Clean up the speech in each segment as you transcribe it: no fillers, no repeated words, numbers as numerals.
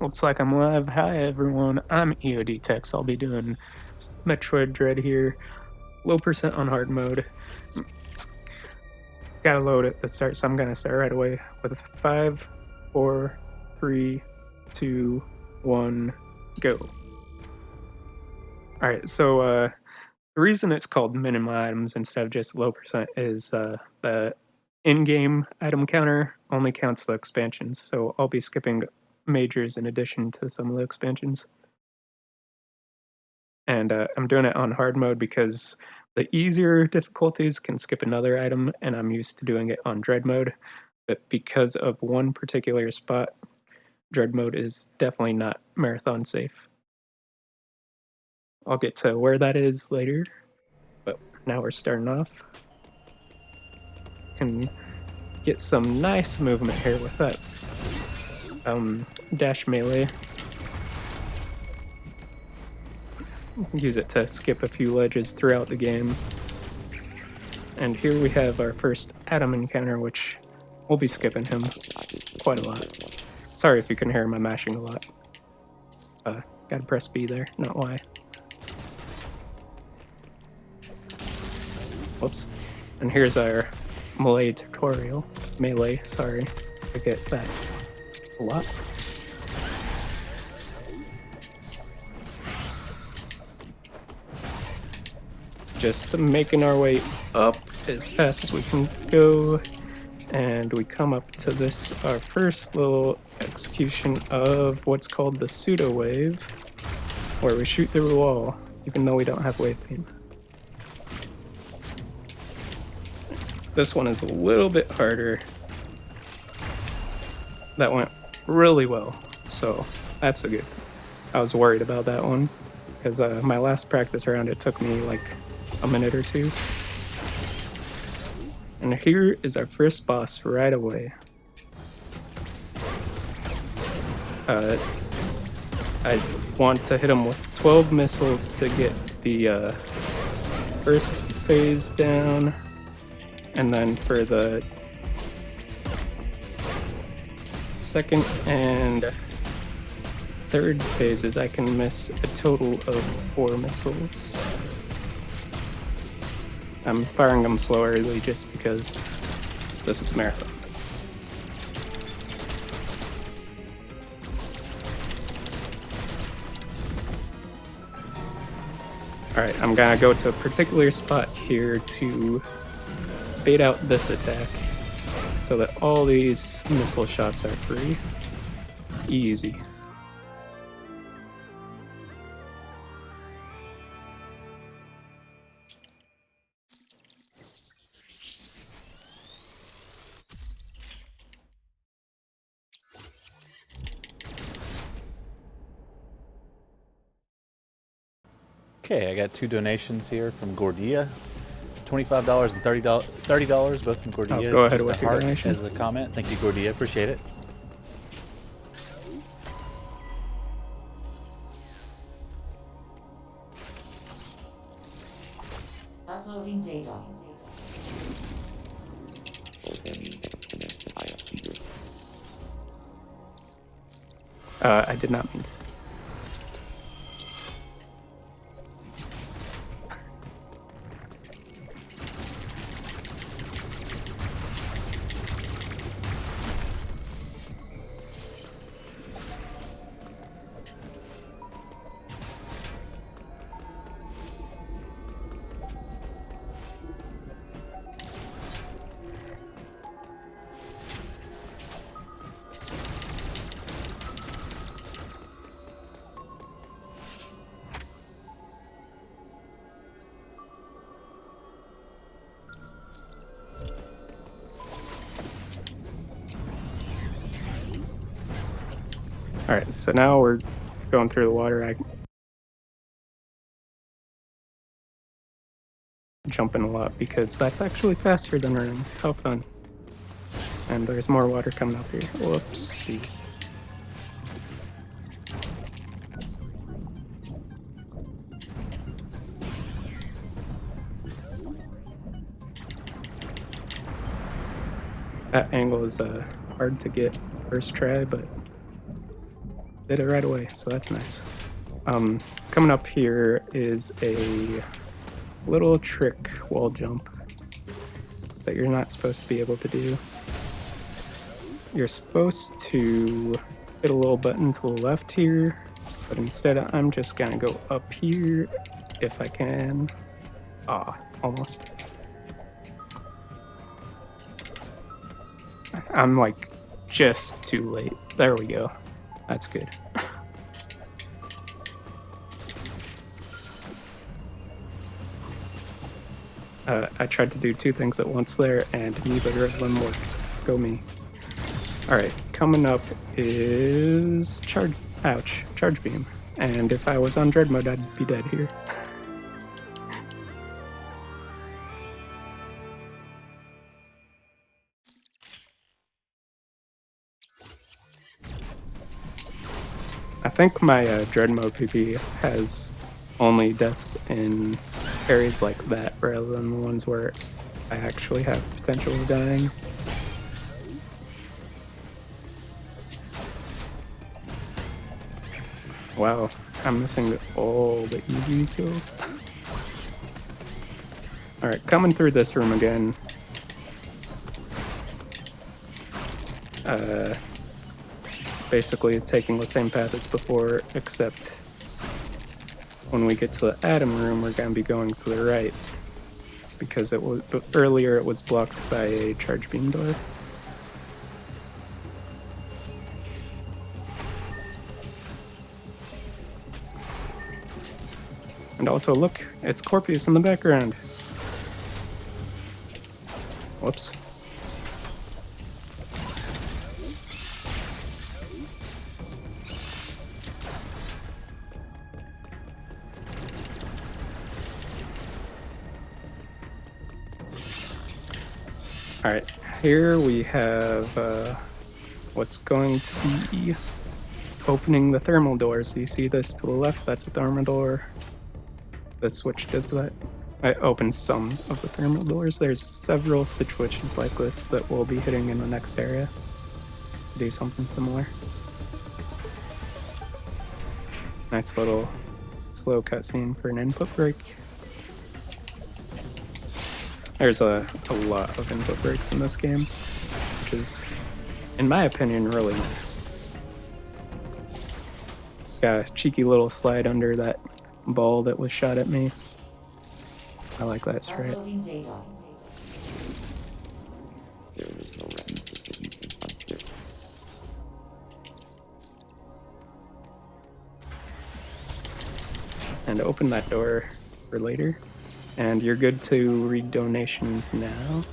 Looks like I'm live. Hi everyone, I'm EOD Tex. I'll be doing Metroid Dread here. Low percent on hard mode. It's gotta load at the start, so I'm gonna start right away with 5, 4, 3, 2, 1, go. Alright, so the reason it's called minimum items instead of just low percent is the in-game item counter only counts the expansions, so I'll be skipping majors in addition to some of the expansions. And I'm doing it on hard mode because the easier difficulties can skip another item, and I'm used to doing it on dread mode. But because of one particular spot, dread mode is definitely not marathon safe. I'll get to where that is later, but now we're starting off. Can get some nice movement here with that dash melee. Use it to skip a few ledges throughout the game. And here we have our first Adam encounter, which we'll be skipping him quite a lot. Sorry if you can hear my mashing a lot. Gotta press B there, not Y. Whoops. And here's our melee tutorial. Melee, sorry. I get that a lot. Just making our way up as fast as we can go, and we come up to this, our first little execution of what's called the pseudo wave, where we shoot through a wall, even though we don't have wave beam. This one is a little bit harder. That went really well, so that's a good thing. I was worried about that one, because my last practice round, it took me like a minute or two. And here is our first boss right away. I want to hit him with 12 missiles to get the first phase down, and then for the second and third phases I can miss a total of 4 missiles. I'm firing them slowly just because this is a marathon. Alright, I'm gonna go to a particular spot here to bait out this attack so that all these missile shots are free. Easy. Okay, I got 2 donations here from Gordia. $25 and $30, both from Gordia. Oh, go ahead Just with a your heart donation. as a comment. Thank you, Gordia. Appreciate it. Uploading data. I did not mean to say. Alright, so now we're going through the water. I'm jumping a lot because that's actually faster than running. How fun. And there's more water coming up here. Whoopsies. That angle is hard to get first try, but Did it right away, so that's nice. Coming up here is a little trick wall jump that you're not supposed to be able to do. You're supposed to hit a little button to the left here, but instead I'm just gonna go up here if I can. Ah, almost. I'm like just too late. There we go. That's good. I tried to do two things at once there, and neither of them worked. Go me. Alright, coming up is charge. Ouch, charge beam. And if I was on dread mode, I'd be dead here. I think my dread mode PP has only deaths in areas like that rather than the ones where I actually have potential of dying. Wow, I'm missing all the easy kills. Alright, coming through this room again. Basically taking the same path as before, except when we get to the Atom room, we're going to be going to the right. Because it was earlier it was blocked by a charge beam door. And also, look, it's Corpius in the background. Whoops. Alright, here we have what's going to be opening the thermal doors. You see this to the left? That's a thermal door. The switch does that. It opens some of the thermal doors. There's several switches like this that we'll be hitting in the next area to do something similar. Nice little slow cutscene for an input break. There's a lot of input breaks in this game, which is, in my opinion, really nice. Got a cheeky little slide under that ball that was shot at me. I like that strat. Uploading data. And open that door for later. And you're good to read donations now.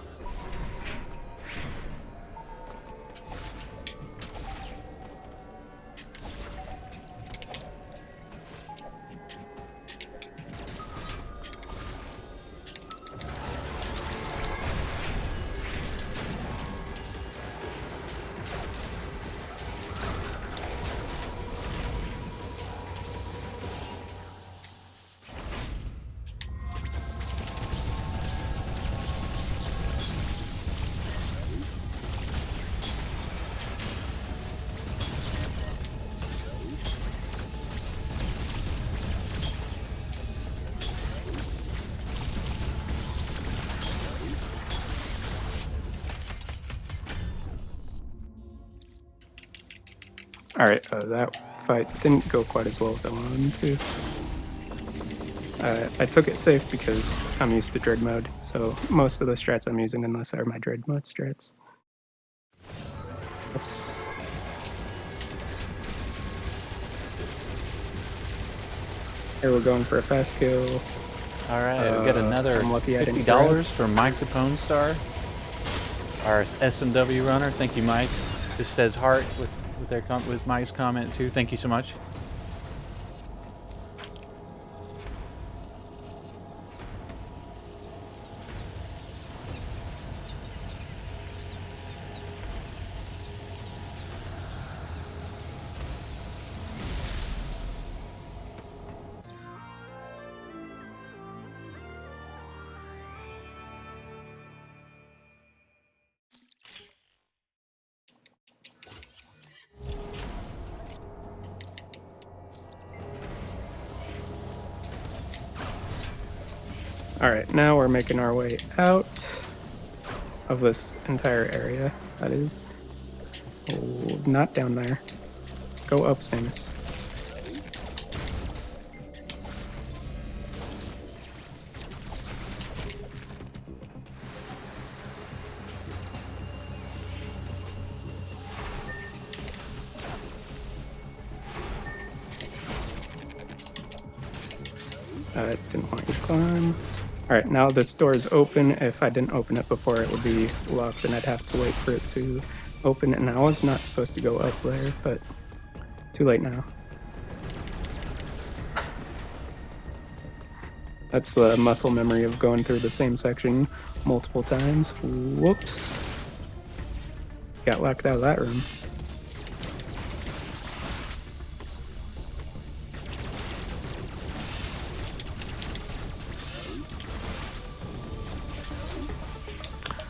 Alright, that fight didn't go quite as well as I wanted to. I took it safe because I'm used to dread mode, so most of the strats I'm using in this are my dread mode strats. Oops. Here we're going for a fast kill. All right, we got another I'm lucky I didn't $50 for Mike the Pwn Star, our SMW runner. Thank you, Mike. Just says heart with Mike's comment too. Thank you so much. Alright, now we're making our way out of this entire area. That is. Oh, not down there. Go up, Samus. Didn't want you to climb. Alright, now this door is open. If I didn't open it before, it would be locked and I'd have to wait for it to open. And I was not supposed to go up there, but too late now. That's the muscle memory of going through the same section multiple times. Whoops. Got locked out of that room.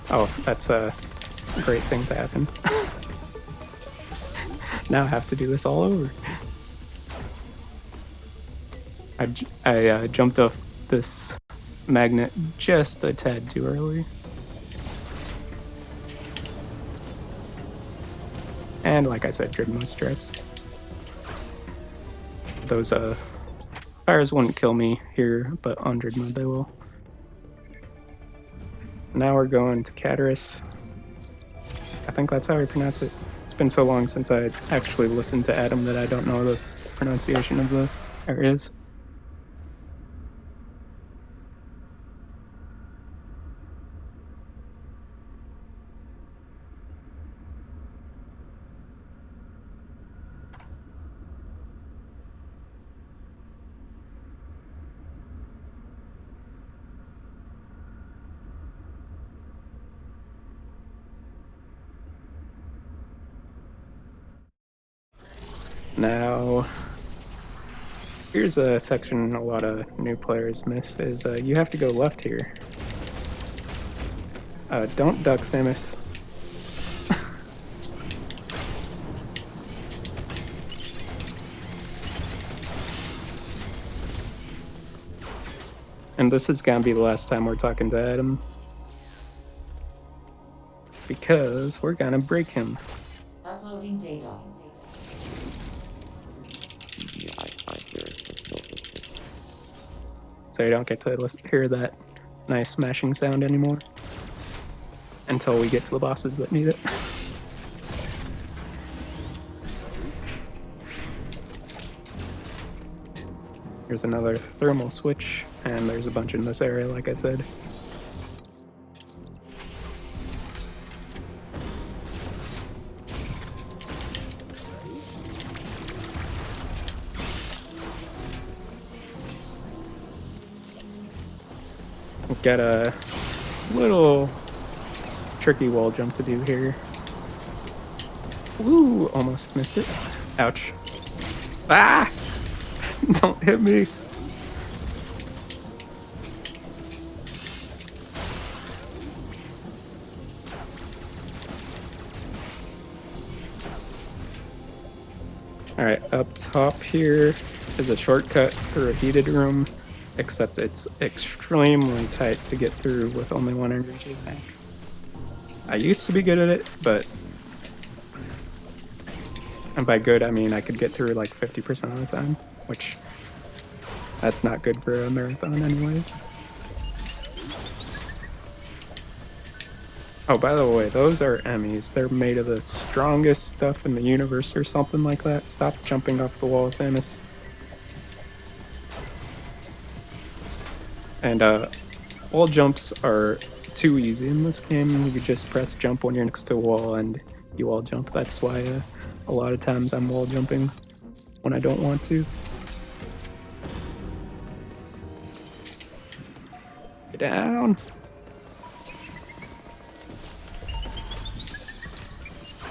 Oh, that's a great thing to happen. Now I have to do this all over. I jumped off this magnet just a tad too early. And like I said, grid mode strikes. Those fires wouldn't kill me here, but on grid mode they will. Now we're going to Cataris. I think that's how we pronounce it. It's been so long since I actually listened to Adam that I don't know the pronunciation of the areas. Now, here's a section a lot of new players miss, is you have to go left here. Don't duck, Samus. And this is gonna be the last time we're talking to Adam. Because we're gonna break him. Uploading data. So you don't get to hear that nice smashing sound anymore. Until we get to the bosses that need it. Here's another thermal switch, and there's a bunch in this area, like I said. We've got a little tricky wall jump to do here. Woo! Almost missed it. Ouch. Ah! Don't hit me. Alright, up top here is a shortcut for a heated room, except it's extremely tight to get through with only one energy tank. I used to be good at it, but... And by good, I mean I could get through like 50% of the time, which... That's not good for a marathon anyways. Oh, by the way, those are Emmys. They're made of the strongest stuff in the universe or something like that. Stop jumping off the wall, Samus. And wall jumps are too easy in this game. You just press jump when you're next to a wall and you wall jump. That's why a lot of times I'm wall jumping when I don't want to. Get down.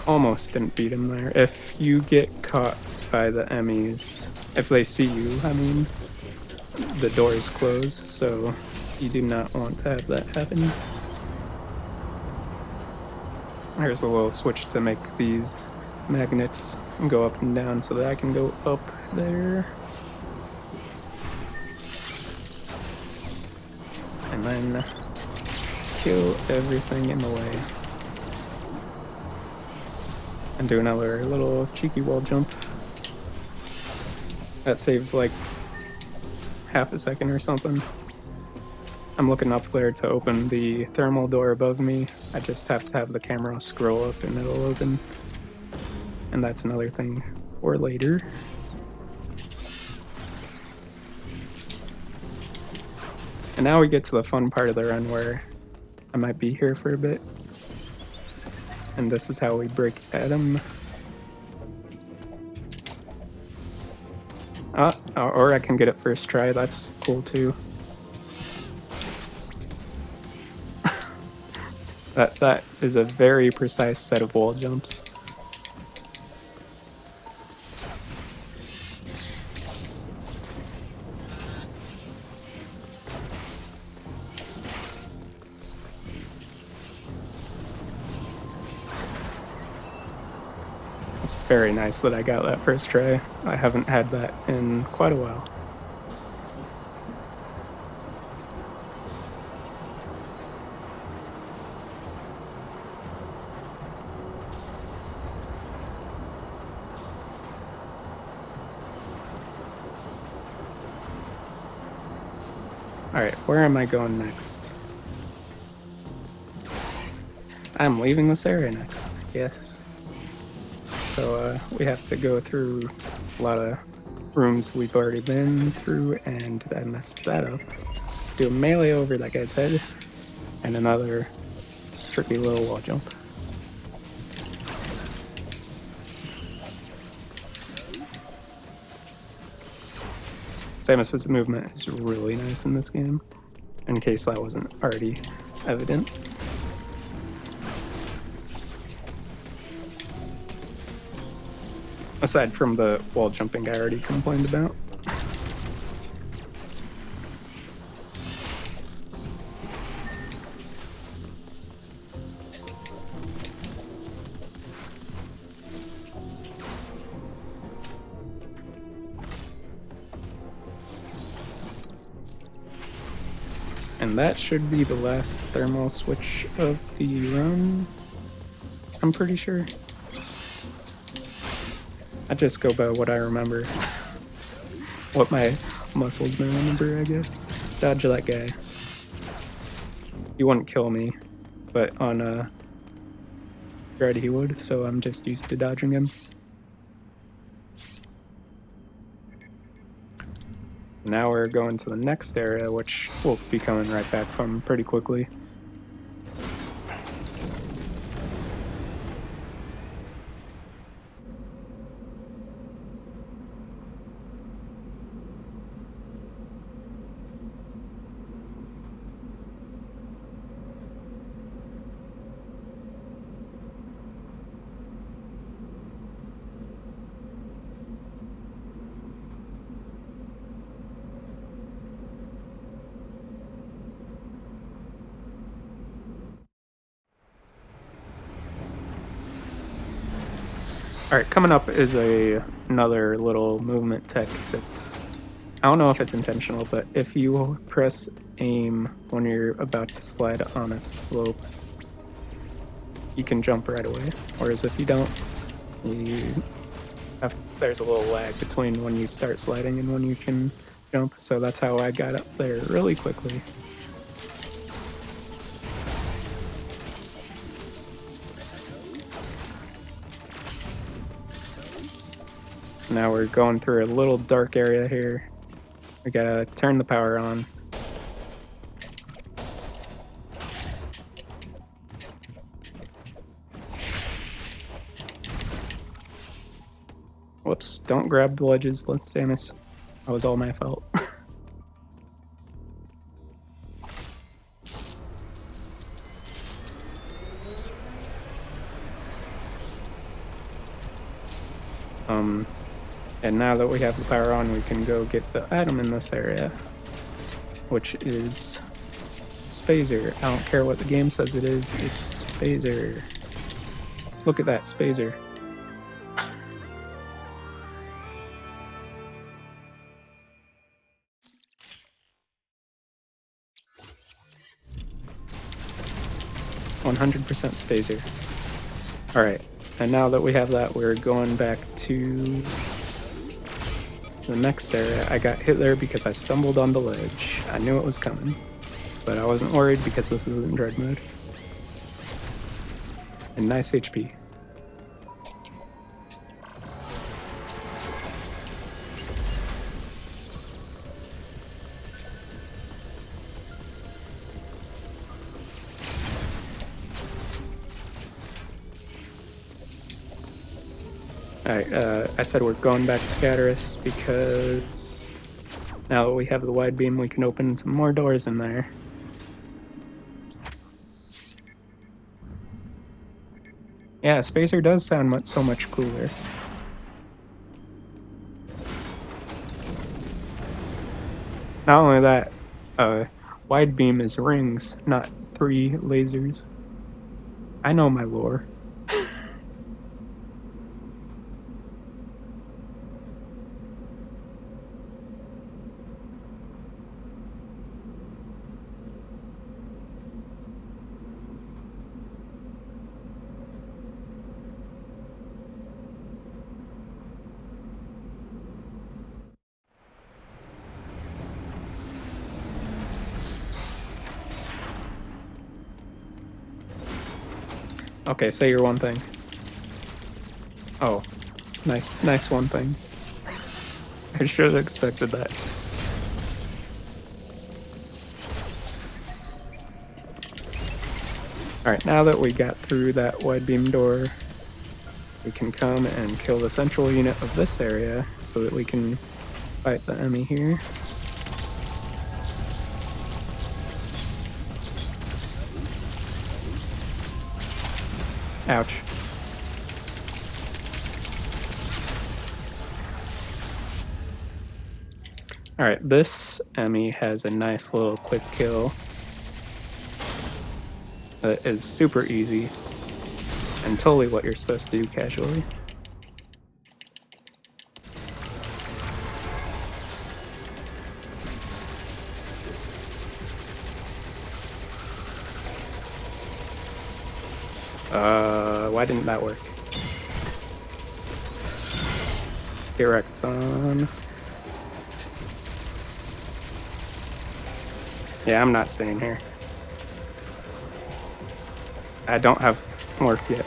Almost didn't beat him there. If you get caught by the Emmys, if they see you, I mean, the doors close, so you do not want to have that happen. Here's a little switch to make these magnets go up and down so that I can go up there. then kill everything in the way. And do another little cheeky wall jump. That saves like half a second or something. I'm looking up there to open the thermal door above me. I just have to have the camera scroll up and it'll open. And that's another thing for later. And now we get to the fun part of the run where I might be here for a bit. And this is how we break Adam. Or I can get it first try, that's cool too. That is a very precise set of wall jumps. It's very nice that I got that first try. I haven't had that in quite a while. Alright, where am I going next? I'm leaving this area next, yes. So we have to go through a lot of rooms we've already been through, and I messed that up. Do a melee over that guy's head, and another tricky little wall jump. Samus's movement is really nice in this game, in case that wasn't already evident. Aside from the wall jumping I already complained about. And that should be the last thermal switch of the run, I'm pretty sure. I just go by what I remember. What my muscles remember, I guess. Dodge that guy. He wouldn't kill me, but on Dread he would, so I'm just used to dodging him. Now we're going to the next area, which we'll be coming right back from pretty quickly. Alright, coming up is another little movement tech that's... I don't know if it's intentional, but if you press aim when you're about to slide on a slope, you can jump right away. Whereas if you don't, there's a little lag between when you start sliding and when you can jump. So that's how I got up there really quickly. Now we're going through a little dark area here. We gotta turn the power on. Whoops, don't grab the ledges, let's Samus. That was all my fault. And now that we have the power on, we can go get the item in this area, which is Spazer. I don't care what the game says it is, it's Spazer. Look at that, Spazer. 100% spacer. Alright, and now that we have that, we're going back to the next area. I got hit there because I stumbled on the ledge. I knew it was coming, but I wasn't worried because this is in dread mode. And nice HP. Alright, I said we're going back to charities because now that we have the wide beam, we can open some more doors in there. Yeah, spacer does sound so much cooler. Not only that, wide beam is rings, not 3 lasers. I know my lore. Okay, say your one thing. Oh, nice one thing. I should have expected that. Alright, now that we got through that wide beam door, we can come and kill the central unit of this area so that we can fight the enemy here. Ouch. Alright, this enemy has a nice little quick kill that is super easy and totally what you're supposed to do casually. Why didn't that work? Get wrecked, son. Yeah, I'm not staying here. I don't have morph yet.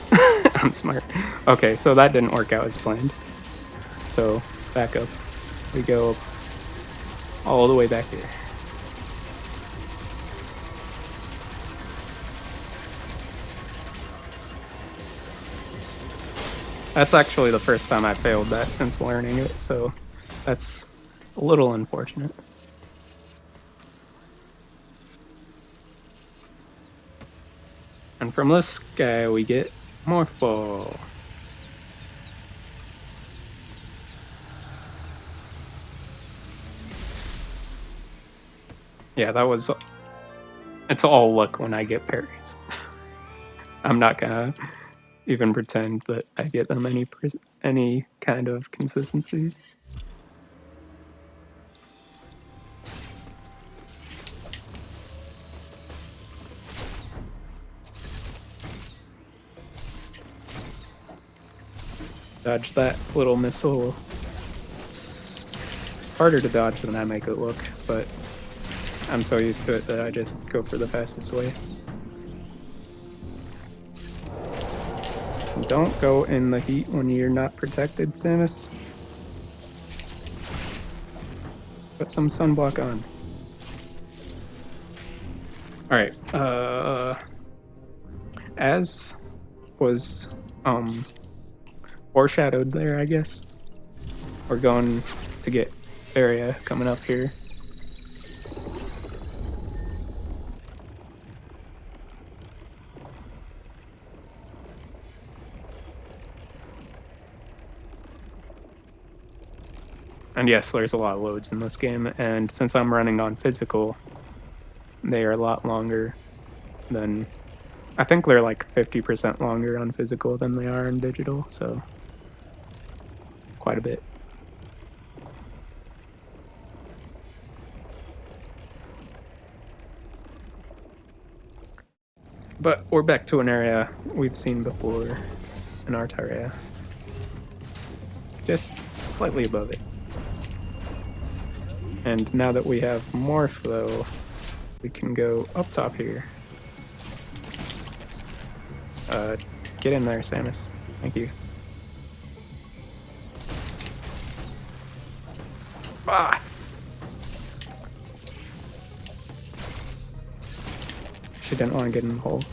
I'm smart. Okay, so that didn't work out as planned. So, back up. We go all the way back here. That's actually the first time I failed that since learning it, so that's a little unfortunate. And from this guy, we get Morph Ball. Yeah, that was... It's all luck when I get parries. I'm not gonna even pretend that I get them any kind of consistency. Dodge that little missile. It's harder to dodge than I make it look, but I'm so used to it that I just go for the fastest way. Don't go in the heat when you're not protected, Samus. Put some sunblock on. Alright, as was foreshadowed there, I guess. We're going to get area coming up here. And yes, there's a lot of loads in this game, and since I'm running on physical, they are a lot longer than... I think they're like 50% longer on physical than they are in digital, so quite a bit. But we're back to an area we've seen before, an art area. Just slightly above it. And now that we have more flow, we can go up top here. Get in there, Samus. Thank you. Ah! She didn't want to get in the hole.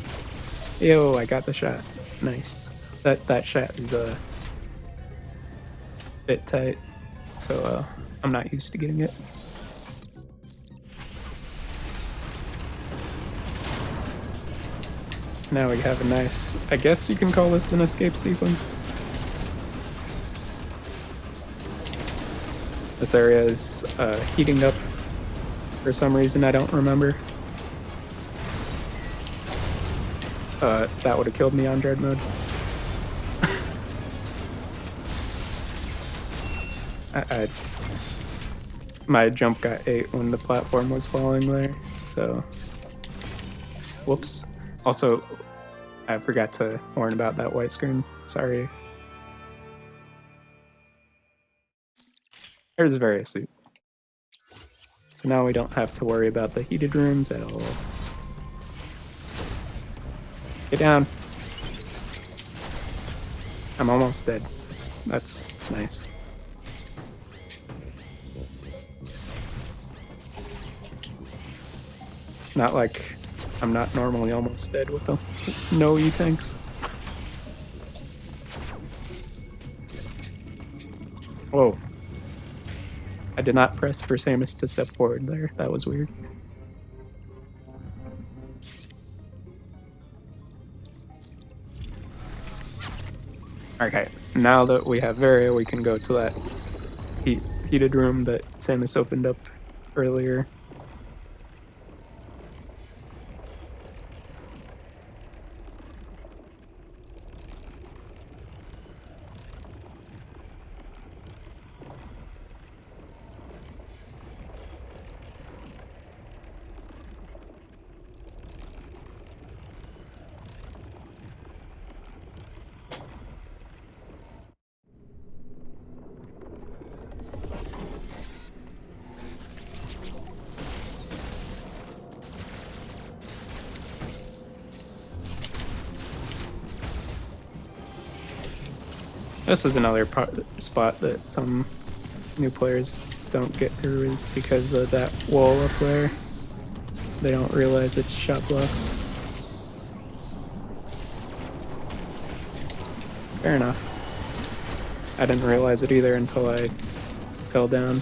Ew, I got the shot. Nice. That shot is a bit tight, so I'm not used to getting it. Now we have a nice, I guess you can call this an escape sequence. This area is heating up for some reason I don't remember. That would have killed me on dread mode. My jump got ate when the platform was falling there, so whoops. Also, I forgot to warn about that white screen. Sorry. There's a various suit. So now we don't have to worry about the heated rooms at all. Get down. I'm almost dead. That's nice. Not like I'm not normally almost dead with them. No E-tanks. Whoa. I did not press for Samus to step forward there. That was weird. Okay, now that we have Varia, we can go to that heated room that Samus opened up earlier. This is another spot that some new players don't get through, is because of that wall up there. They don't realize it's shot blocks. Fair enough. I didn't realize it either until I fell down.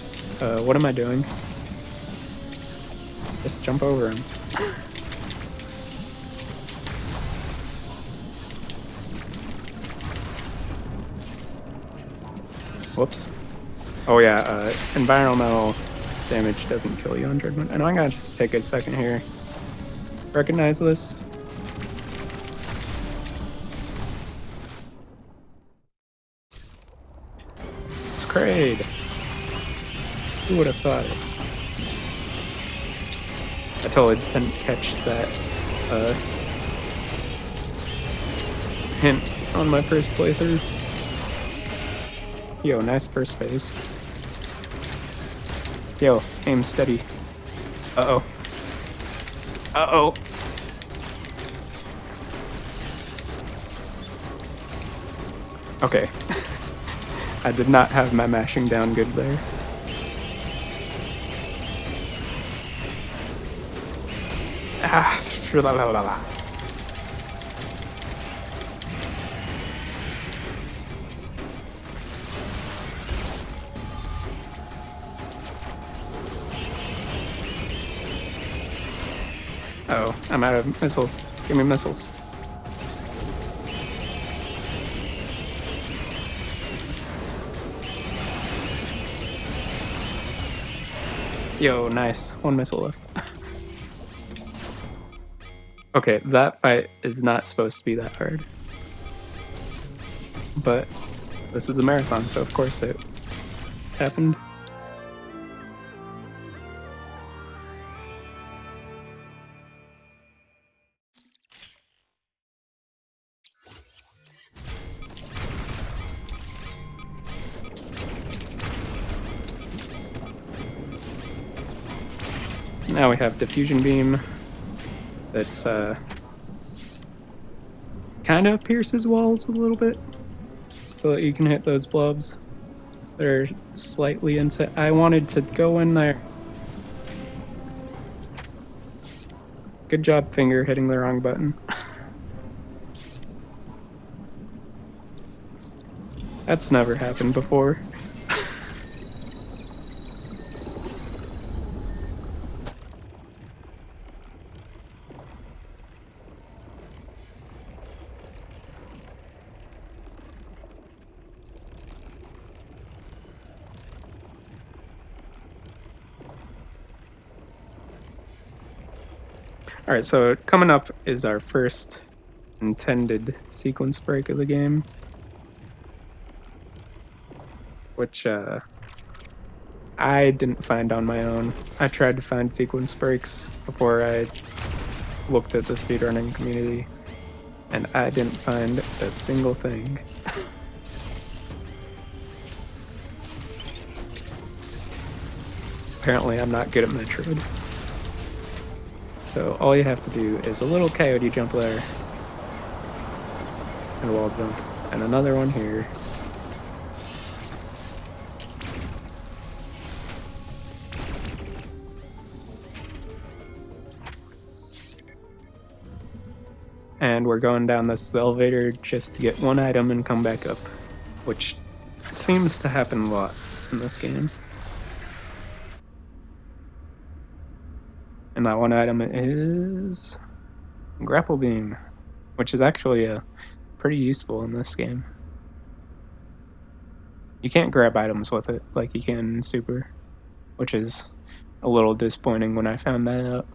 What am I doing? Just jump over him. Whoops. Oh yeah, environmental damage doesn't kill you on Dreadmount. And I'm gonna just take a second here. Recognize this? It's Kraid. Who would have thought it? I totally didn't catch that hint on my first playthrough. Yo, nice first phase. Yo, aim steady. Uh-oh. Uh-oh. Okay. I did not have my mashing down good there. Ah, la. Oh, I'm out of missiles. Give me missiles. Yo, nice. One missile left. Okay, that fight is not supposed to be that hard. But this is a marathon, so of course it happened. Now we have diffusion beam. That's kind of pierces walls a little bit, so that you can hit those blobs that are slightly into. I wanted to go in there. Good job, finger, hitting the wrong button. That's never happened before. Alright, so coming up is our first intended sequence break of the game, which I didn't find on my own. I tried to find sequence breaks before I looked at the speedrunning community, and I didn't find a single thing. Apparently I'm not good at Metroid. So all you have to do is a little coyote jump there, and a wall jump, and another one here. And we're going down this elevator just to get one item and come back up, which seems to happen a lot in this game. And that one item is grapple beam, which is actually pretty useful in this game. You can't grab items with it like you can in Super, which is a little disappointing when I found that out.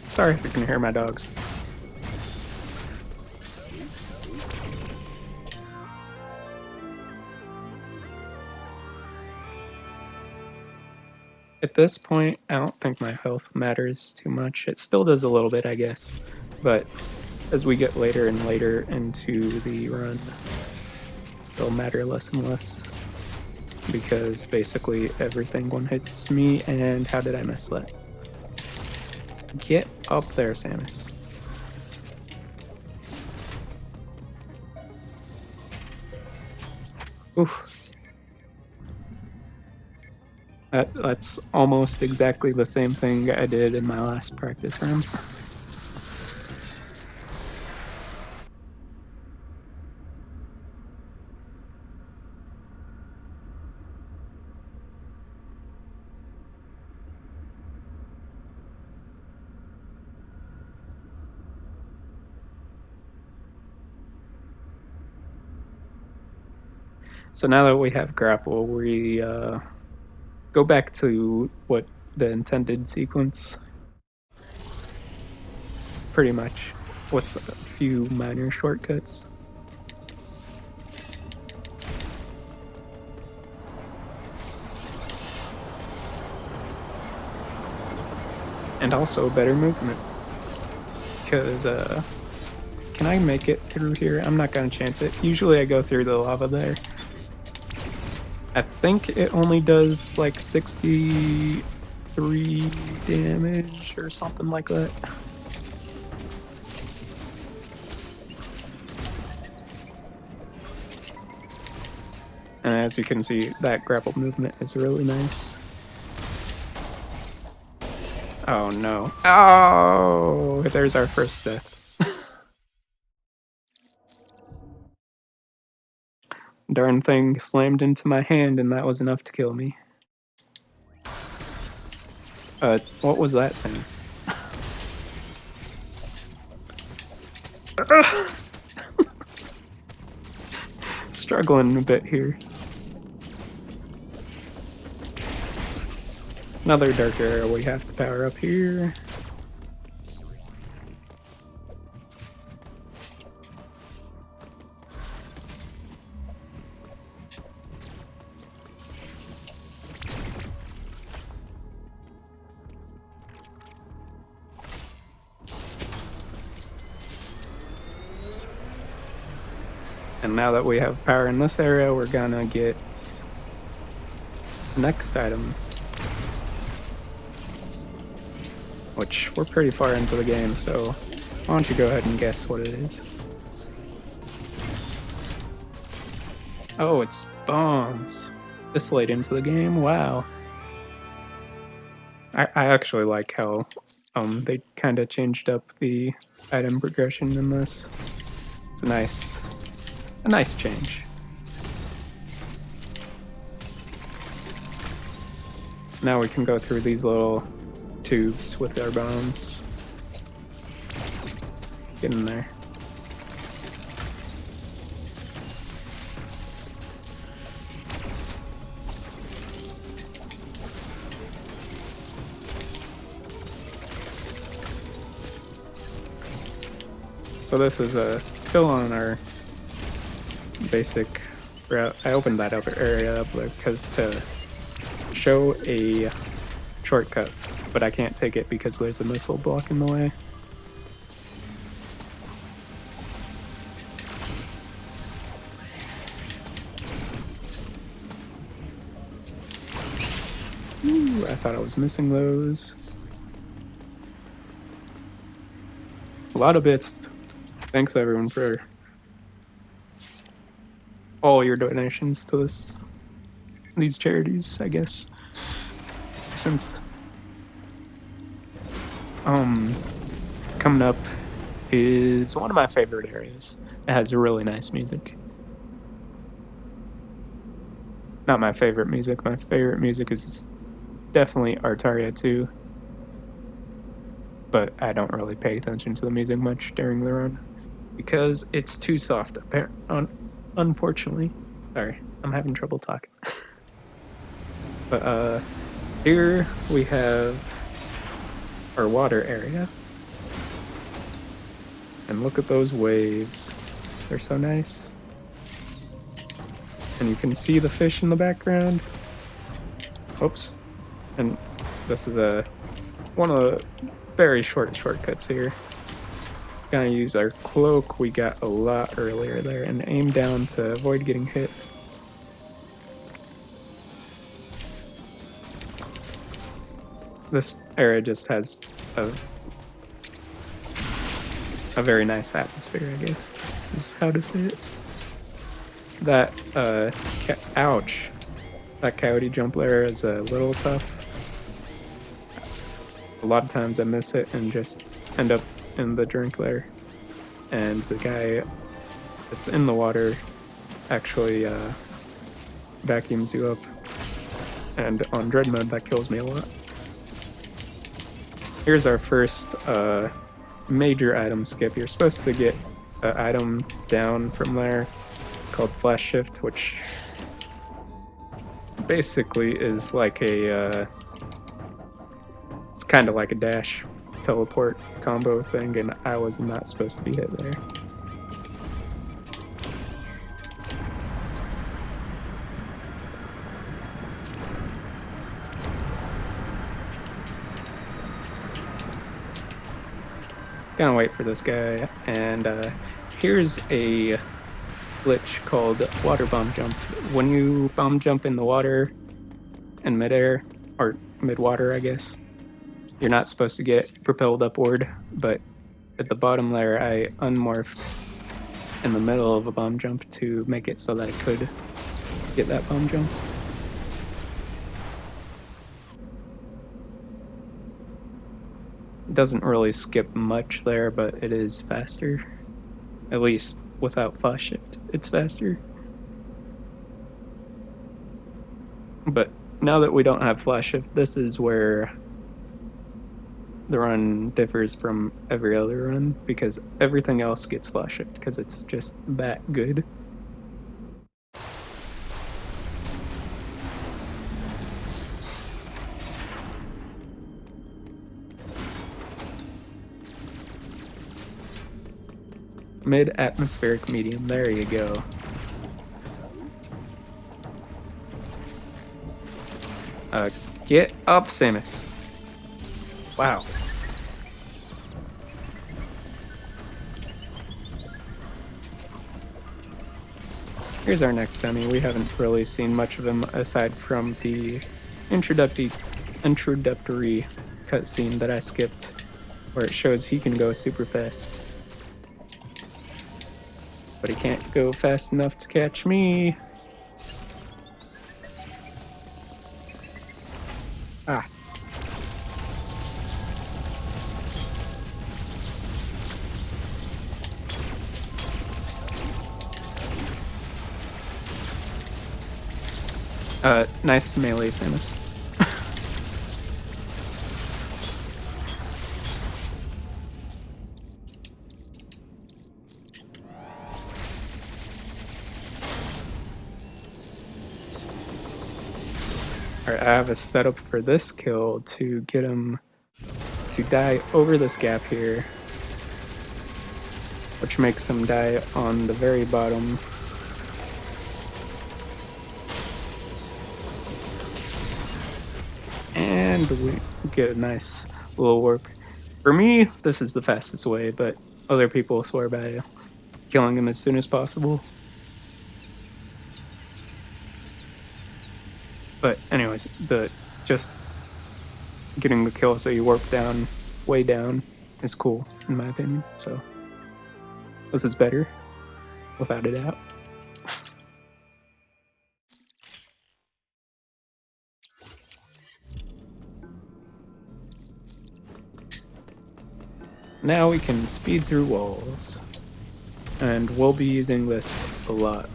Sorry if you can hear my dogs. At this point, I don't think my health matters too much. It still does a little bit, I guess, but as we get later and later into the run, it'll matter less and less, because basically everything one hits me. And how did I miss that? Get up there, Samus. Oof. That's almost exactly the same thing I did in my last practice run. So now that we have grapple, we go back to what the intended sequence, pretty much, with a few minor shortcuts. And also better movement, because can I make it through here? I'm not gonna chance it. Usually I go through the lava there. I think it only does like 63 damage or something like that. And as you can see, that grapple movement is really nice. Oh no. Oh, there's our first death. Darn thing slammed into my hand, and that was enough to kill me. What was that, Samus? Struggling a bit here. Another dark arrow we have to power up here. And now that we have power in this area, we're gonna get next item, which we're pretty far into the game, so why don't you go ahead and guess what it is? Oh, it's bombs. This late into the game? Wow. I actually like how they kind of changed up the item progression in this. It's a nice change. Now we can go through these little tubes with our bombs. Get in there. So this is still on our basic route. I opened that other area up because to show a shortcut, but I can't take it because there's a missile blocking the way. Ooh, I thought I was missing those. A lot of bits. Thanks everyone for all your donations to these charities, I guess. Since coming up is one of my favorite areas. It has really nice music. Not my favorite music. My favorite music is definitely Artaria 2. But I don't really pay attention to the music much during the run because it's too soft, unfortunately. Sorry, I'm having trouble talking. But here we have our water area. And look at those waves. They're so nice. And you can see the fish in the background. Oops. And this is one of the very short shortcuts here. Gonna use our cloak we got a lot earlier there and aim down to avoid getting hit. This area just has a very nice atmosphere, I guess, is how to say it. That, ouch. That coyote jump layer is a little tough. A lot of times I miss it and just end up in the drink layer. And the guy that's in the water actually vacuums you up. And on dread mode, that kills me a lot. Here's our first major item skip. You're supposed to get an item down from there called Flash Shift, which basically is like a it's kind of like a dash teleport combo thing, and I was not supposed to be hit there. Gonna wait for this guy, and here's a glitch called water bomb jump. When you bomb jump in the water in midair, or mid-water, I guess, you're not supposed to get propelled upward, but at the bottom layer, I unmorphed in the middle of a bomb jump to make it so that I could get that bomb jump. It doesn't really skip much there, but it is faster. At least without flash shift, it's faster. But now that we don't have flash shift, this is where the run differs from every other run, because everything else gets flash shift because it's just that good. Mid-atmospheric medium, there you go. Get up, Samus. Wow. Here's our next enemy. We haven't really seen much of him aside from the introductory cutscene that I skipped, where it shows he can go super fast. But he can't go fast enough to catch me. Ah. Nice melee, Samus. Alright, I have a setup for this kill to get him to die over this gap here, which makes him die on the very bottom. And we get a nice little warp. For me, this is the fastest way, but other people swear by killing him as soon as possible. But anyways, just getting the kill so you warp down, way down, is cool, in my opinion. So this is better, without a doubt. Now we can speed through walls, and we'll be using this a lot.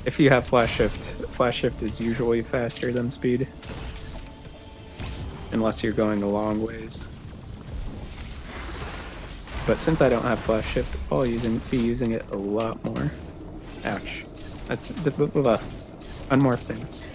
If you have flash shift is usually faster than speed, unless you're going a long ways. But since I don't have flash shift, I'll be using it a lot more. Ouch. That's unmorph Samus.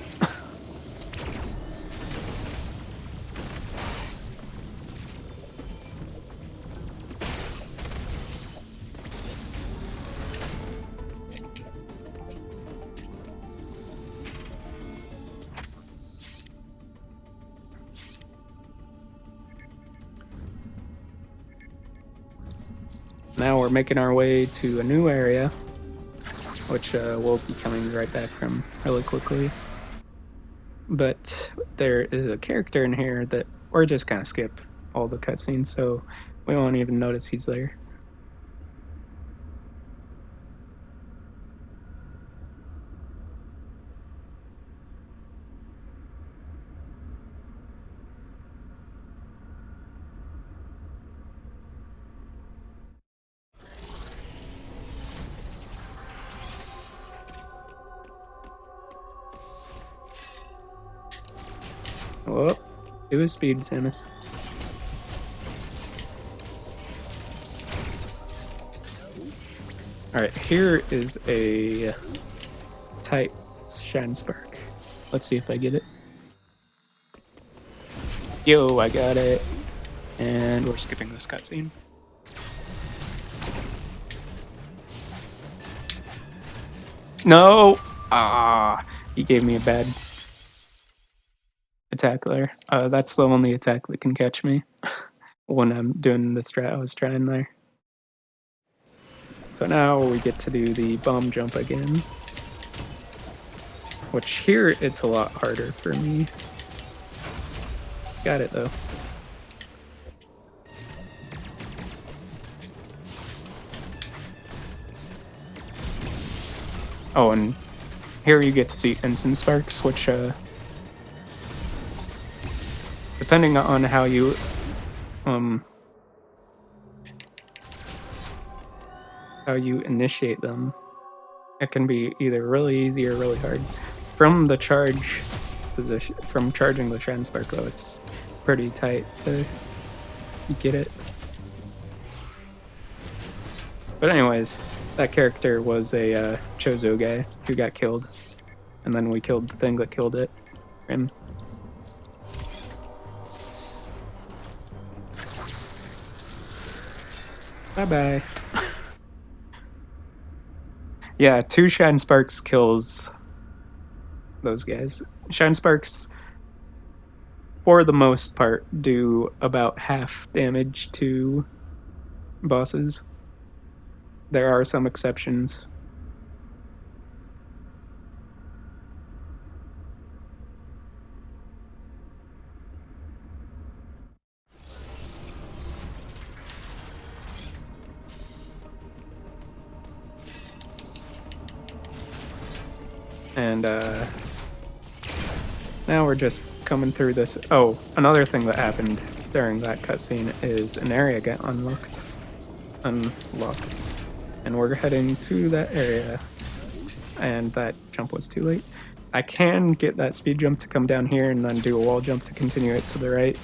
Now we're making our way to a new area, which we'll be coming right back from really quickly. But there is a character in here that we're just kind of skip all the cutscenes, so we won't even notice he's there. Oh, do his speed, Samus. Alright, here is a tight Shine Spark. Let's see if I get it. Yo, I got it. And we're skipping this cutscene. No! Ah, he gave me a bad attack there. That's the only attack that can catch me when I'm doing the strat I was trying there. So now we get to do the bomb jump again, which here it's a lot harder for me. Got it though. Oh, and here you get to see instant sparks, which depending on how you initiate them, it can be either really easy or really hard. From the charge position, from charging the Shine Spark though, it's pretty tight to get it. But anyways, that character was a Chozo guy who got killed, and then we killed the thing that killed it. Him. Bye-bye. Yeah, 2 Shine Sparks kills those guys. Shine Sparks, for the most part, do about half damage to bosses. there are some exceptions. And now we're just coming through this. Oh, another thing that happened during that cutscene is an area got unlocked. And we're heading to that area. And that jump was too late. I can get that speed jump to come down here and then do a wall jump to continue it to the right.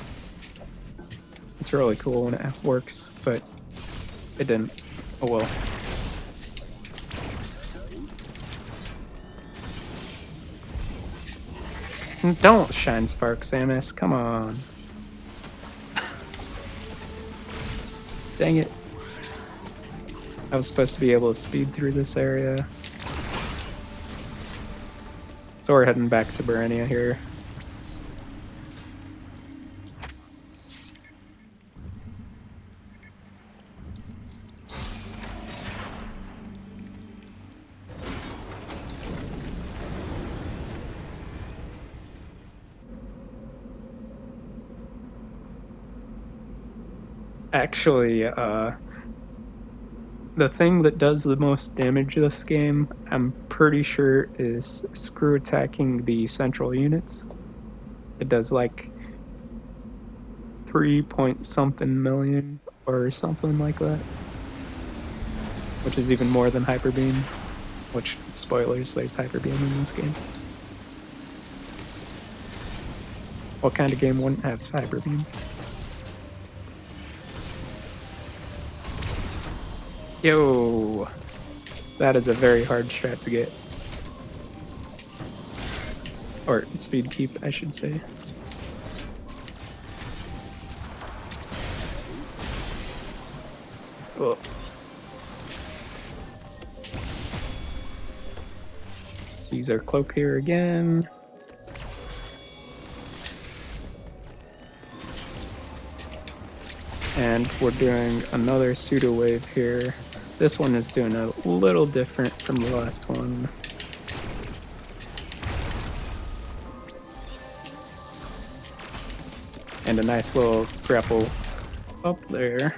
It's really cool when it works, but it didn't. Oh well. Don't shine spark, Samus. Come on. Dang it. I was supposed to be able to speed through this area. So we're heading back to Barenia here. Actually, the thing that does the most damage this game, I'm pretty sure, is screw attacking the central units. It does like 3 point something million or something like that. Which is even more than Hyper Beam. Which, spoilers, there's Hyper Beam in this game. What kind of game wouldn't have Hyper Beam? Yo! That is a very hard strat to get. Or speed keep, I should say. Oh. Use our cloak here again. And we're doing another pseudo wave here. This one is doing a little different from the last one. And a nice little grapple up there.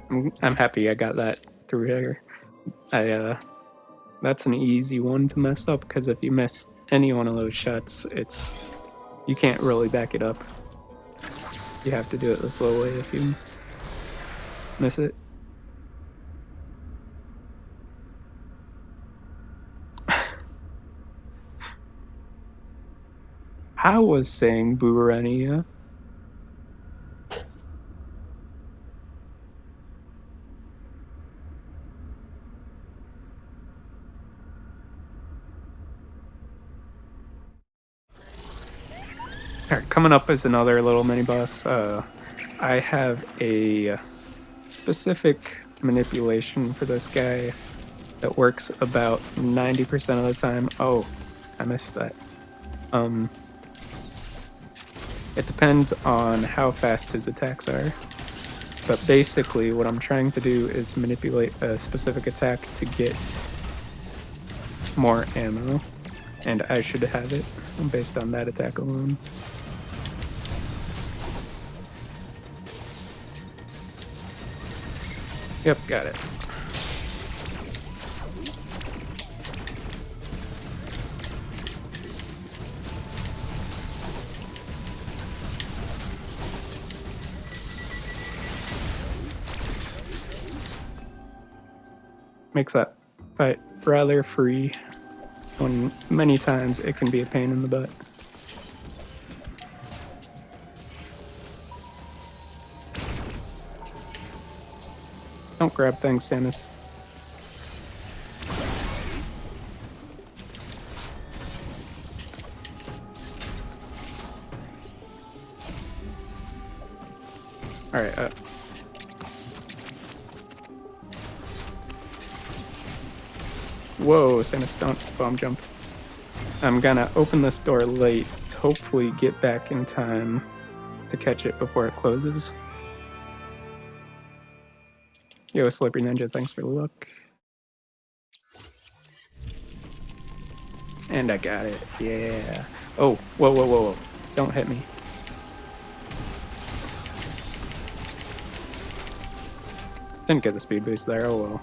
I'm happy I got that through here. That's an easy one to mess up, because if you miss any one of those shots, you can't really back it up. You have to do it the slow way if you miss it. How was saying Burania? Alright, coming up is another little mini boss. I have a specific manipulation for this guy that works about 90% of the time. Oh, I missed that. It depends on how fast his attacks are. But basically what I'm trying to do is manipulate a specific attack to get more ammo. And I should have it based on that attack alone. Yep, got it. Makes that fight rather free, when many times it can be a pain in the butt. Don't grab things, Samus. Alright, Whoa, Samus, don't bomb jump. I'm gonna open this door late to hopefully get back in time to catch it before it closes. Yo, Slippery Ninja, thanks for the look. And I got it. Yeah. Oh, whoa, whoa, whoa, whoa. Don't hit me. Didn't get the speed boost there. Oh well.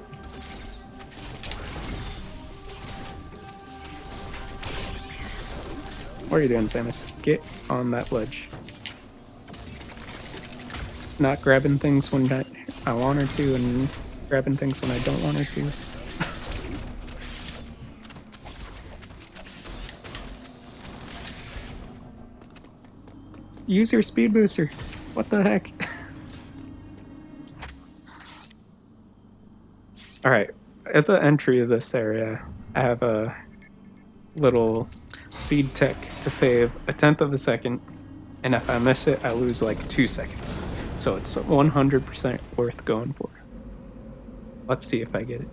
What are you doing, Samus? Get on that ledge. Not grabbing things when I want her to, and grabbing things when I don't want her to. Use your speed booster. What the heck? Alright, at the entry of this area, I have a little speed tech to save 1/10 of a second, and if I miss it, I lose like 2 seconds. So it's 100% worth going for. Let's see if I get it.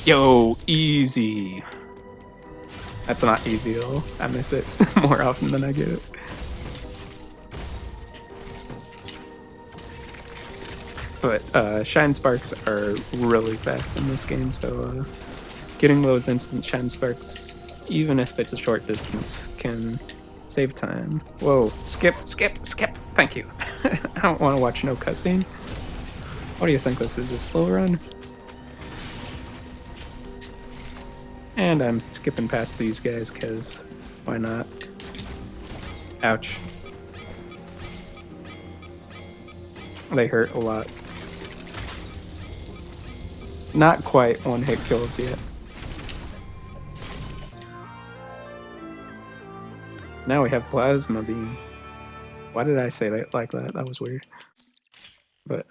Yo, easy. That's not easy though. I miss it more often than I get it. But Shine Sparks are really fast in this game, so getting those instant Shine Sparks, even if it's a short distance, can save time. Whoa, skip, skip, skip! Thank you. I don't want to watch no cutscene. What do you think this is, a slow run? And I'm skipping past these guys, because why not? Ouch. They hurt a lot. Not quite one-hit kills yet. Now we have Plasma Beam. Why did I say that like that? That was weird. But,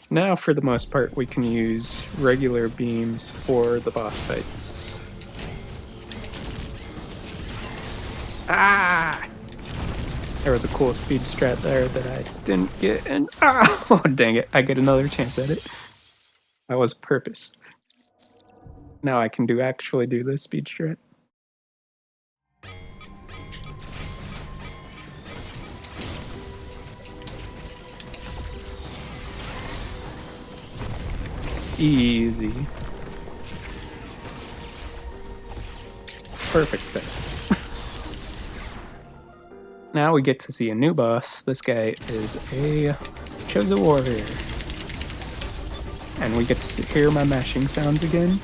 now, for the most part, we can use regular beams for the boss fights. Ah! There was a cool speed strat there that I didn't get, and oh dang it, I get another chance at it. That was purpose. Now I can actually do this speed strat. Easy. Perfect. Now we get to see a new boss. This guy is a Chosen Warrior. And we get to hear my mashing sounds again.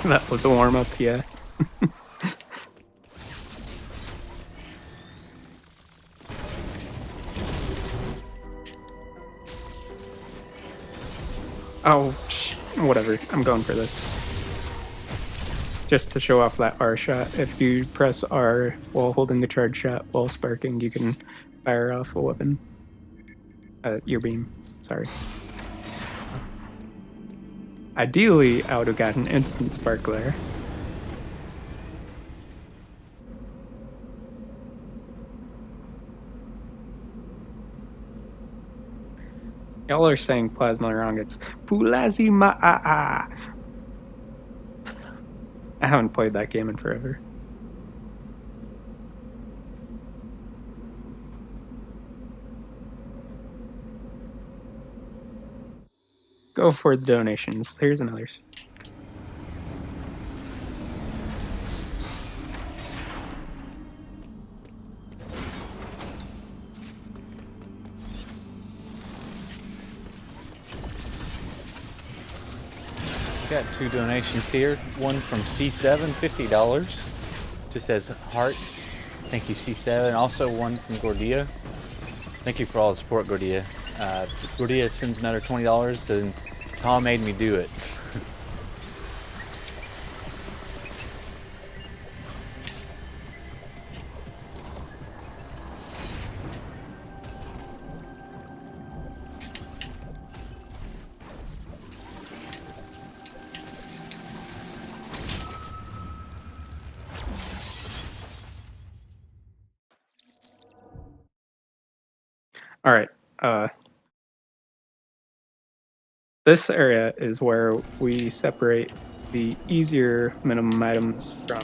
That was a warm-up, yeah. Oh, whatever. I'm going for this. Just to show off that R shot. If you press R while holding a charge shot while sparking, you can fire off a weapon. Your beam. Sorry. Ideally, I would have gotten instant spark there. Y'all are saying plasma wrong. It's Pulazima. I haven't played that game in forever. Go for the donations. Here's another. Got 2 donations here. One from C7, $50. Just says heart. Thank you, C7. Also one from Gordia. Thank you for all the support, Gordia. Gordia sends another $20, then Tom made me do it. All right. This area is where we separate the easier minimum items from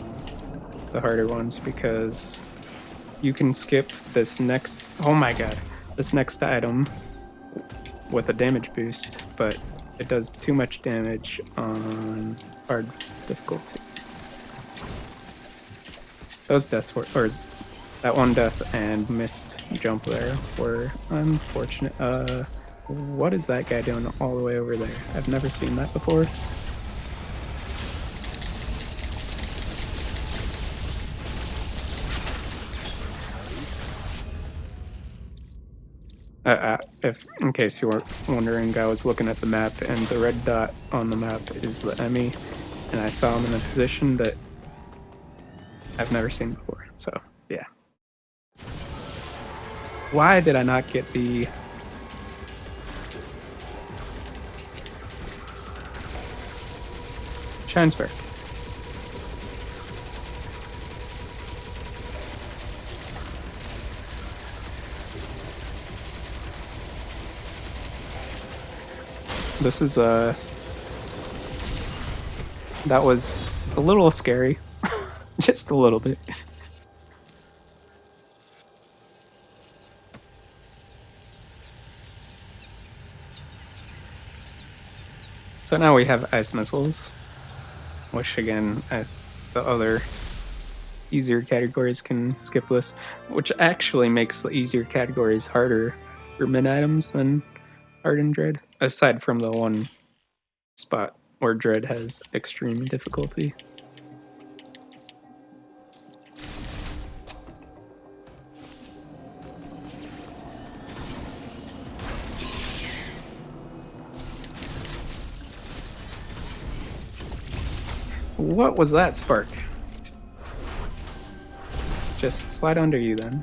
the harder ones because you can skip this next. Oh my god, this next item with a damage boost, but it does too much damage on hard difficulty. Those deaths were, or that one death and missed jump there were unfortunate. What is that guy doing all the way over there? I've never seen that before. If, in case you were wondering, I was looking at the map, and the red dot on the map is the Emmy, and I saw him in a position that I've never seen before. So, yeah. Why did I not get the... Shinesberg? This is that was a little scary. Just a little bit. So now we have ice missiles, which again, the other easier categories can skip this, which actually makes the easier categories harder for mid items than hard and dread, aside from the one spot where dread has extreme difficulty. What was that spark? Just slide under you then.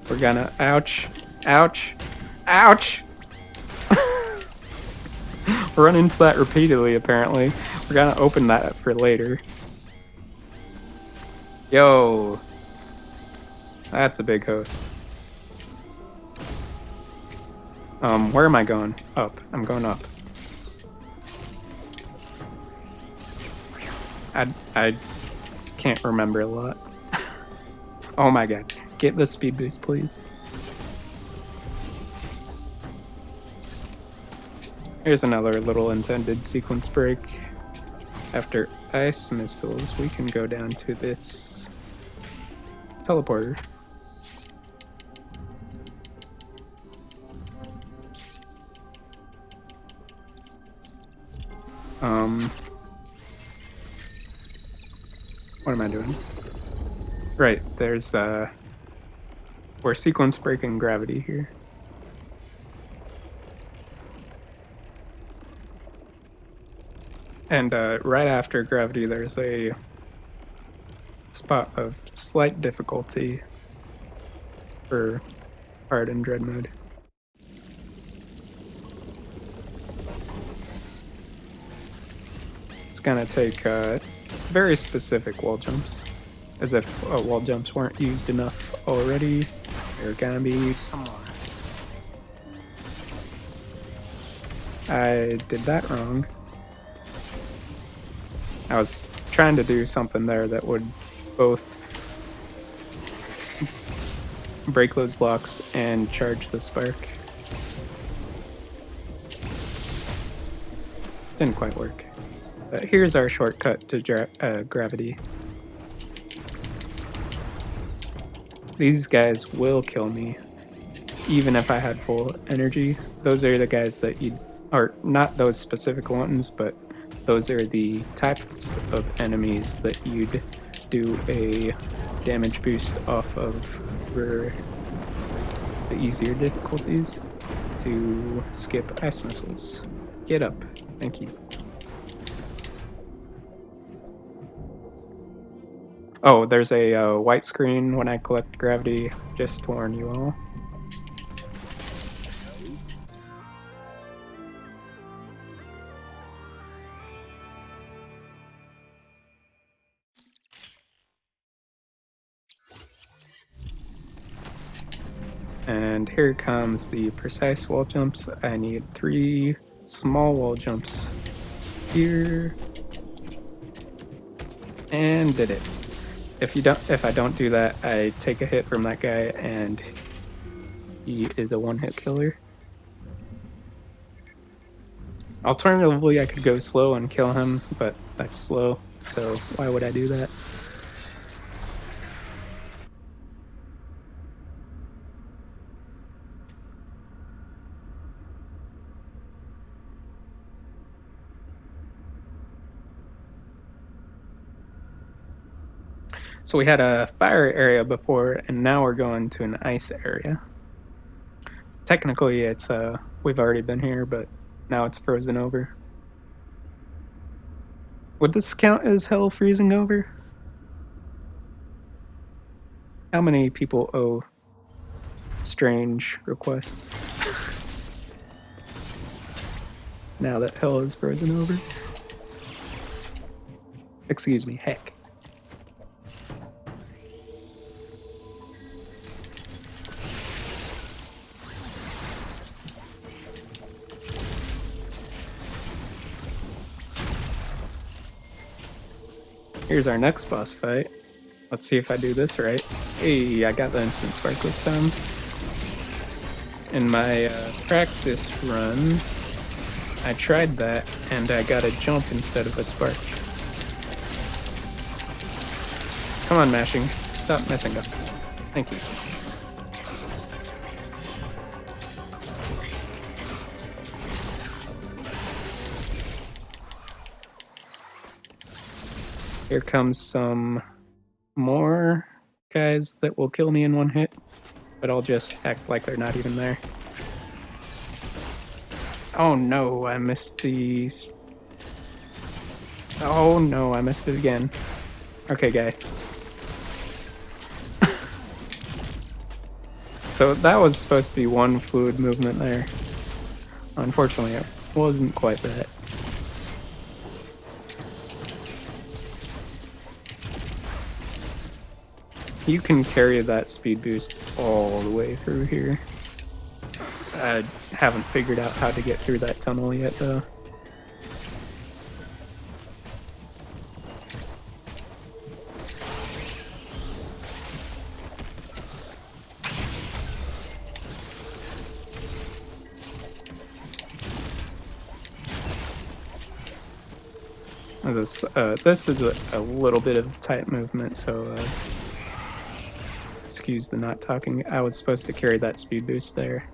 We're gonna... Ouch. Ouch. Ouch! Run into that repeatedly, apparently. We're gonna open that up for later. Yo! That's a big host. Where am I going? Up. I'm going up. I can't remember a lot. Oh my god. Get the speed boost, please. Here's another little intended sequence break. After ice missiles, we can go down to this teleporter. What am I doing? Right, there's we're sequence breaking gravity here. And right after gravity, there's a spot of slight difficulty for hard and dread mode. It's gonna take very specific wall jumps, as if wall jumps weren't used enough already. They're gonna be used some more. I did that wrong. I was trying to do something there that would both break those blocks and charge the spark. Didn't quite work. But here's our shortcut to gravity. These guys will kill me, even if I had full energy. Those are the guys that you... or not those specific ones, but those are the types of enemies that you'd do a damage boost off of for the easier difficulties to skip ice missiles. Get up. Thank you. Oh, there's a white screen when I collect gravity, just to warn you all. And here comes the precise wall jumps. I need 3 small wall jumps here. And did it. If I don't do that, I take a hit from that guy and he is a one-hit killer. Alternatively, I could go slow and kill him, but that's slow, so why would I do that? So we had a fire area before, and now we're going to an ice area. Technically, it's we've already been here, but now it's frozen over. Would this count as hell freezing over? How many people owe strange requests now that hell is frozen over? Excuse me, heck. Here's our next boss fight. Let's see if I do this right. Hey, I got the instant spark this time. In my practice run, I tried that and I got a jump instead of a spark. Come on, mashing. Stop messing up. Thank you. Here comes some more guys that will kill me in one hit, but I'll just act like they're not even there. Oh no, I missed these. Oh no, I missed it again. Okay, guy. So that was supposed to be one fluid movement there. Unfortunately, it wasn't quite that. You can carry that speed boost all the way through here. I haven't figured out how to get through that tunnel yet, though. This is a little bit of tight movement, so excuse the not talking. I was supposed to carry that speed boost there.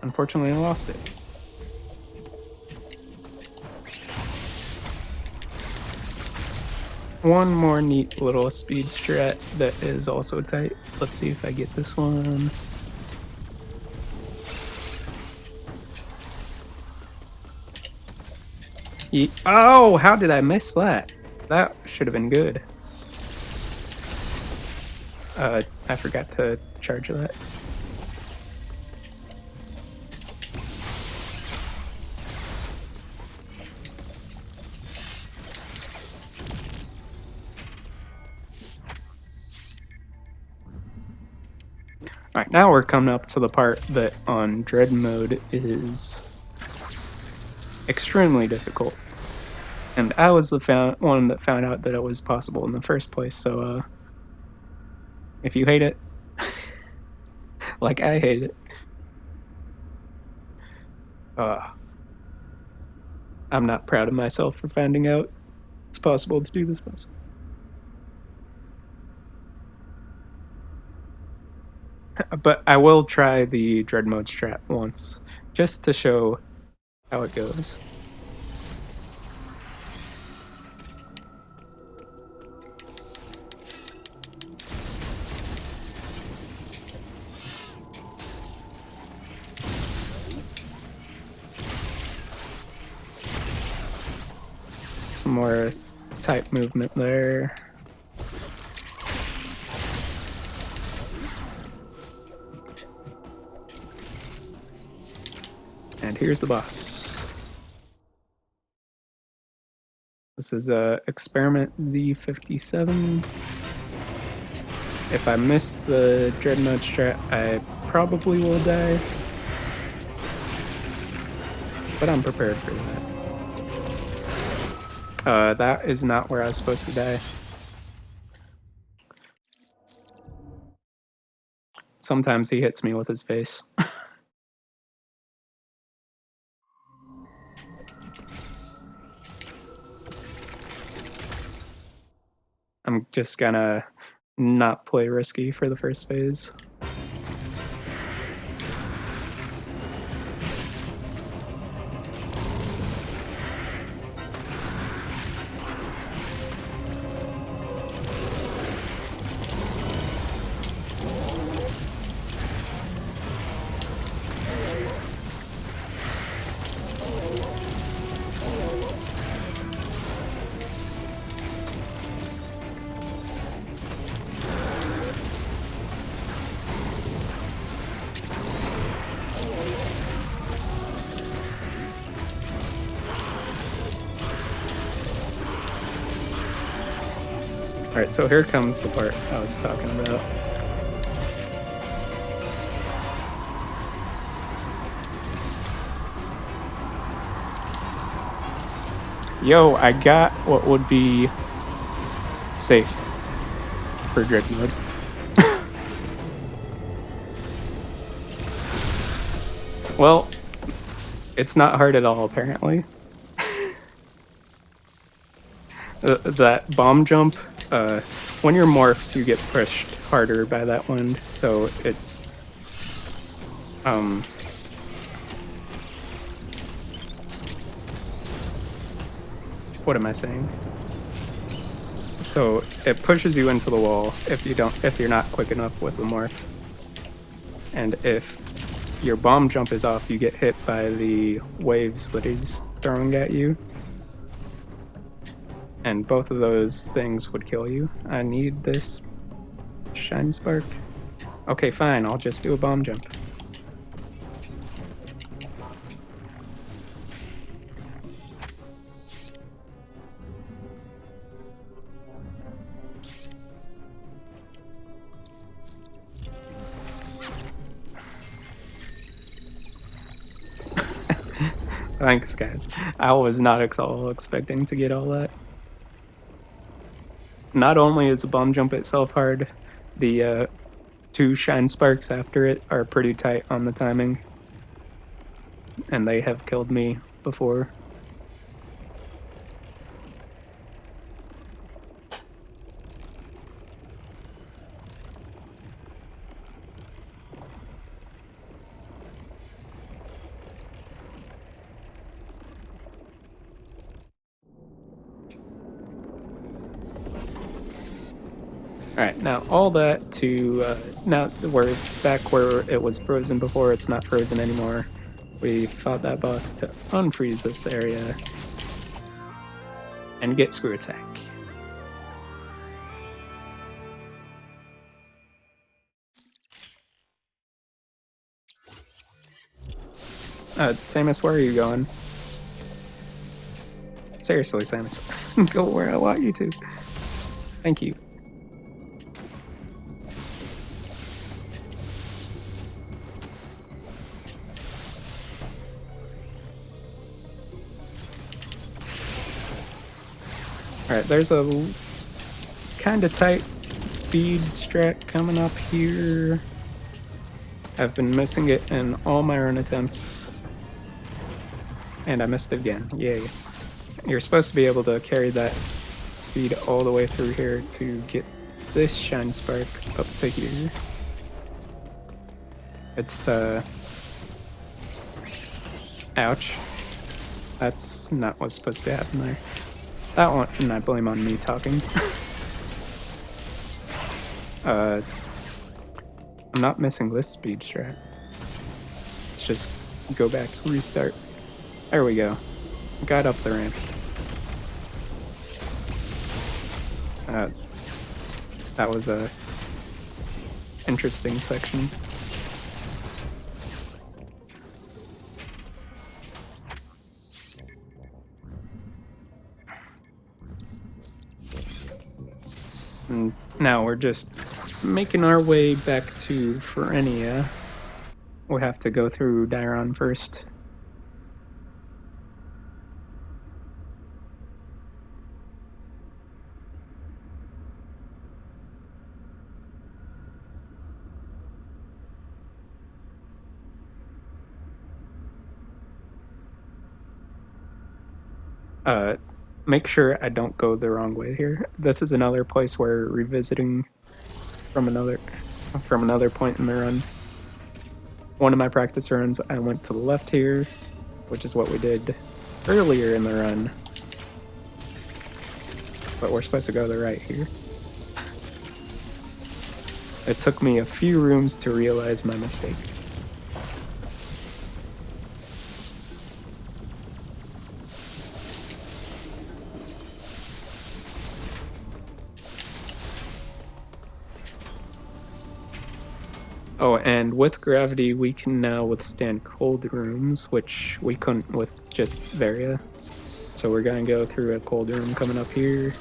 Unfortunately, I lost it. One more neat little speed strat that is also tight. Let's see if I get this one. Oh, how did I miss that? That should have been good. I forgot to charge that. Alright, now we're coming up to the part that on Dread mode is extremely difficult. And I was the one that found out that it was possible in the first place, so if you hate it, like I hate it, I'm not proud of myself for finding out it's possible to do this puzzle. But I will try the Dread mode strat once, just to show how it goes. some more type movement there. And here's the boss. This is Experiment Z57. If I miss the Dread Mode strat, I probably will die. But I'm prepared for that. That is not where I was supposed to die. Sometimes he hits me with his face. I'm just gonna not play risky for the first phase. Alright, so here comes the part I was talking about. Yo, I got what would be safe for Dread Mode. Well, it's not hard at all, apparently. That bomb jump, when you're morphed, you get pushed harder by that wind, so it's, what am I saying? So it pushes you into the wall if you're not quick enough with the morph. And if your bomb jump is off, you get hit by the waves that he's throwing at you. And both of those things would kill you. I need this shine spark. Okay, fine, I'll just do a bomb jump. Thanks, guys. I was not at all expecting to get all that. Not only is the bomb jump itself hard, the two shine sparks after it are pretty tight on the timing. And they have killed me before. Alright, now all that to, now we're back where it was frozen before, it's not frozen anymore. We fought that boss to unfreeze this area and get screw attack. Samus, where are you going? Seriously, Samus, go where I want you to. Thank you. Alright, there's a kind of tight speed strat coming up here. I've been missing it in all my run attempts. And I missed it again. Yay. You're supposed to be able to carry that speed all the way through here to get this shine spark up to here. It's, ouch. That's not what's supposed to happen there. That one, and I blame on me talking. I'm not missing this speed strat. Let's just go back, restart. There we go. Got up the ramp. Uh, that was a interesting section. And now we're just making our way back to Ferenia. We have to go through Dairon first. Make sure I don't go the wrong way here. This is another place where revisiting from another point in the run. One of my practice runs, I went to the left here, which is what we did earlier in the run. But we're supposed to go to the right here. It took me a few rooms to realize my mistake. Oh, and with gravity, we can now withstand cold rooms, which we couldn't with just Varia. So we're gonna go through a cold room coming up here.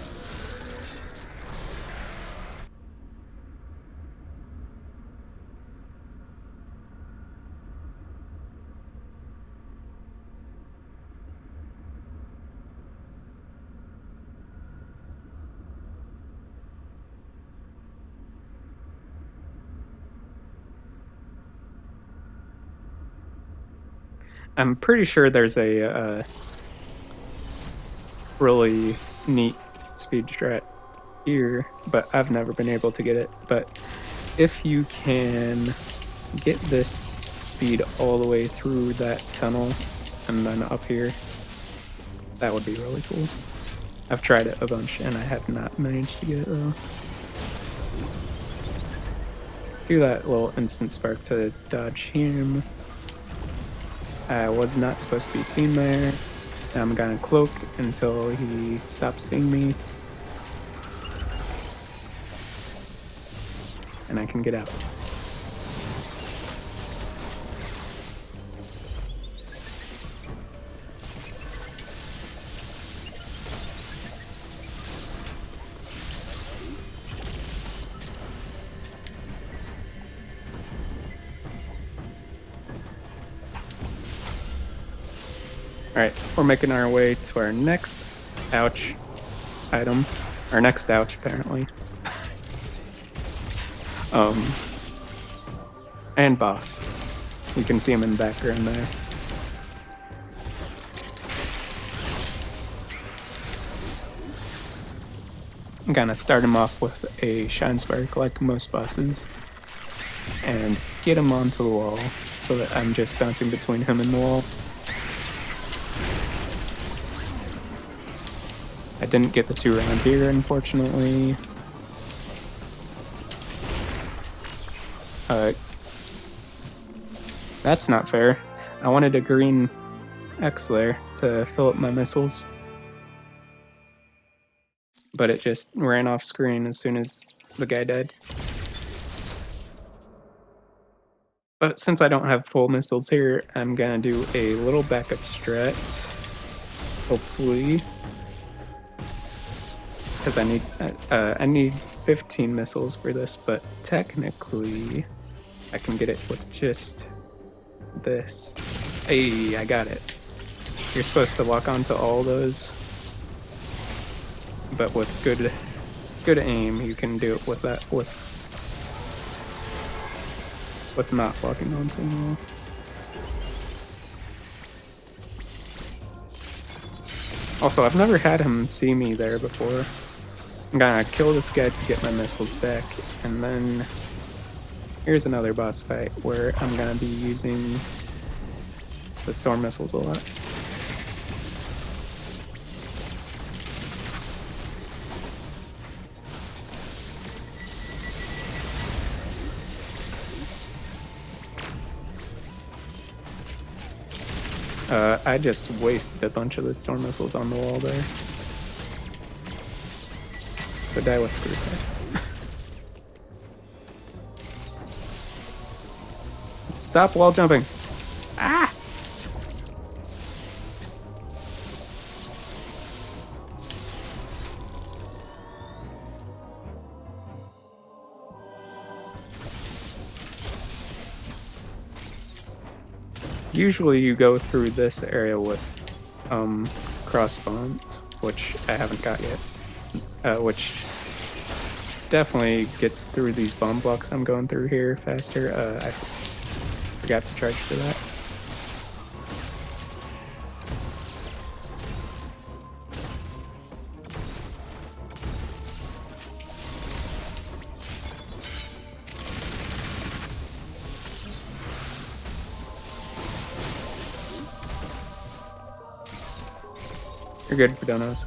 I'm pretty sure there's a really neat speed strat here, but I've never been able to get it. But if you can get this speed all the way through that tunnel and then up here, that would be really cool. I've tried it a bunch and I have not managed to get it though. Do that little instant spark to dodge him. I was not supposed to be seen there. I'm gonna cloak until he stops seeing me. And I can get out. Alright, we're making our way to our next ouch item. Our next ouch, apparently. And boss. You can see him in the background there. I'm gonna start him off with a Shine Spark like most bosses. And get him onto the wall so that I'm just bouncing between him and the wall. I didn't get the 2 around here, unfortunately. That's not fair. I wanted a green X there to fill up my missiles. But it just ran off screen as soon as the guy died. But since I don't have full missiles here, I'm gonna do a little backup strat. Hopefully. Because I need 15 missiles for this, but technically I can get it with just this. Hey, I got it. You're supposed to lock onto all those, but with good aim, you can do it with that with not locking onto them all. Also, I've never had him see me there before. I'm gonna kill this guy to get my missiles back, and then here's another boss fight where I'm gonna be using the storm missiles a lot. I just wasted a bunch of the storm missiles on the wall there. So die with screw attack. Stop wall jumping. Ah! Usually you go through this area with crossbones, which I haven't got yet. Which definitely gets through these bomb blocks I'm going through here faster. I forgot to charge for that. You're good for donos.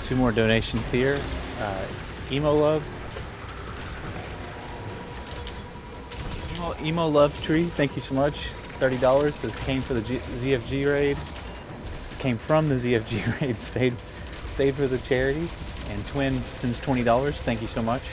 Two more donations here. Emo Love. Emo Love Tree, thank you so much. $30. This came for the ZFG raid. Came from the ZFG raid, stayed for the charity. And Twin sends $20. Thank you so much.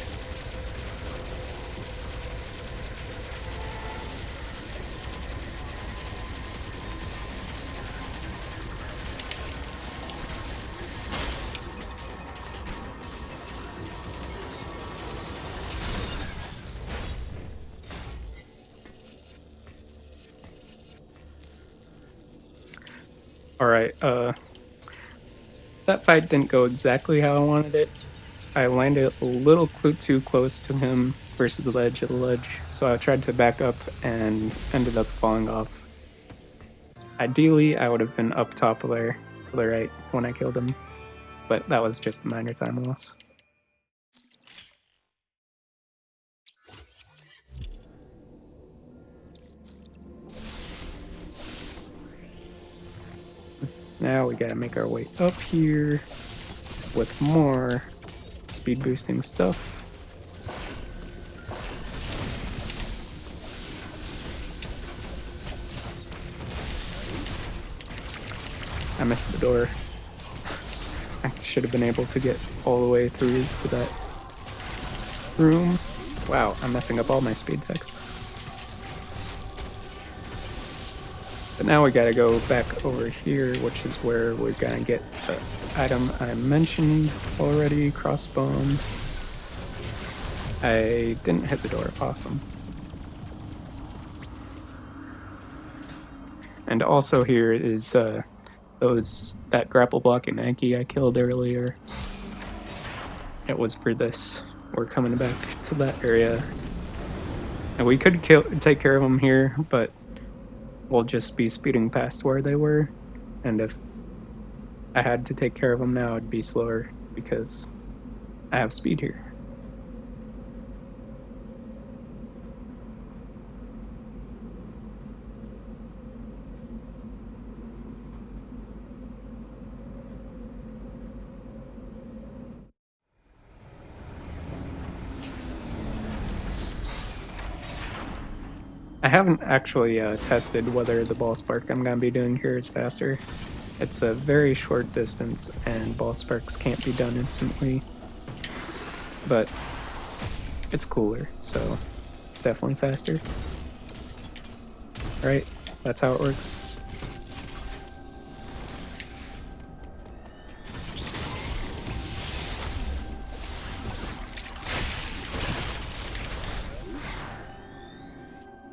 Alright, that fight didn't go exactly how I wanted it. I landed a little too close to him versus the edge of the ledge, so I tried to back up and ended up falling off. Ideally, I would have been up top there to the right when I killed him, but that was just a minor time loss. Now we gotta make our way up here with more speed boosting stuff. I missed the door. I should have been able to get all the way through to that room. Wow, I'm messing up all my speed text. But now we gotta go back over here, which is where we're gonna get the item I mentioned already, crossbones. I didn't hit the door, awesome. And also here is that grapple block Anki I killed earlier. It was for this. We're coming back to that area. And we could take care of them here, but we'll just be speeding past where they were. And if I had to take care of them now, it'd be slower because I have speed here. I haven't actually tested whether the ball spark I'm going to be doing here is faster. It's a very short distance and ball sparks can't be done instantly, but it's cooler, so it's definitely faster. Right? That's how it works.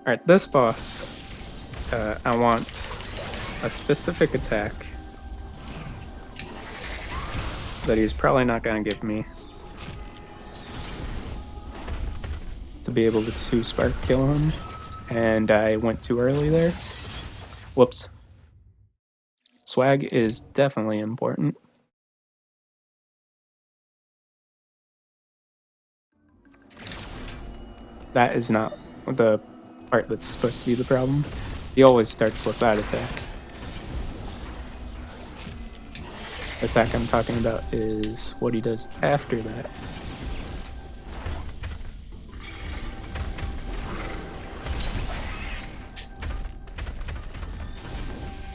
Alright, this boss, I want a specific attack that he's probably not going to give me. To be able to 2-spark kill him. And I went too early there. Whoops. Swag is definitely important. That is not the part that's supposed to be the problem. He always starts with that attack. The attack I'm talking about is what he does after that.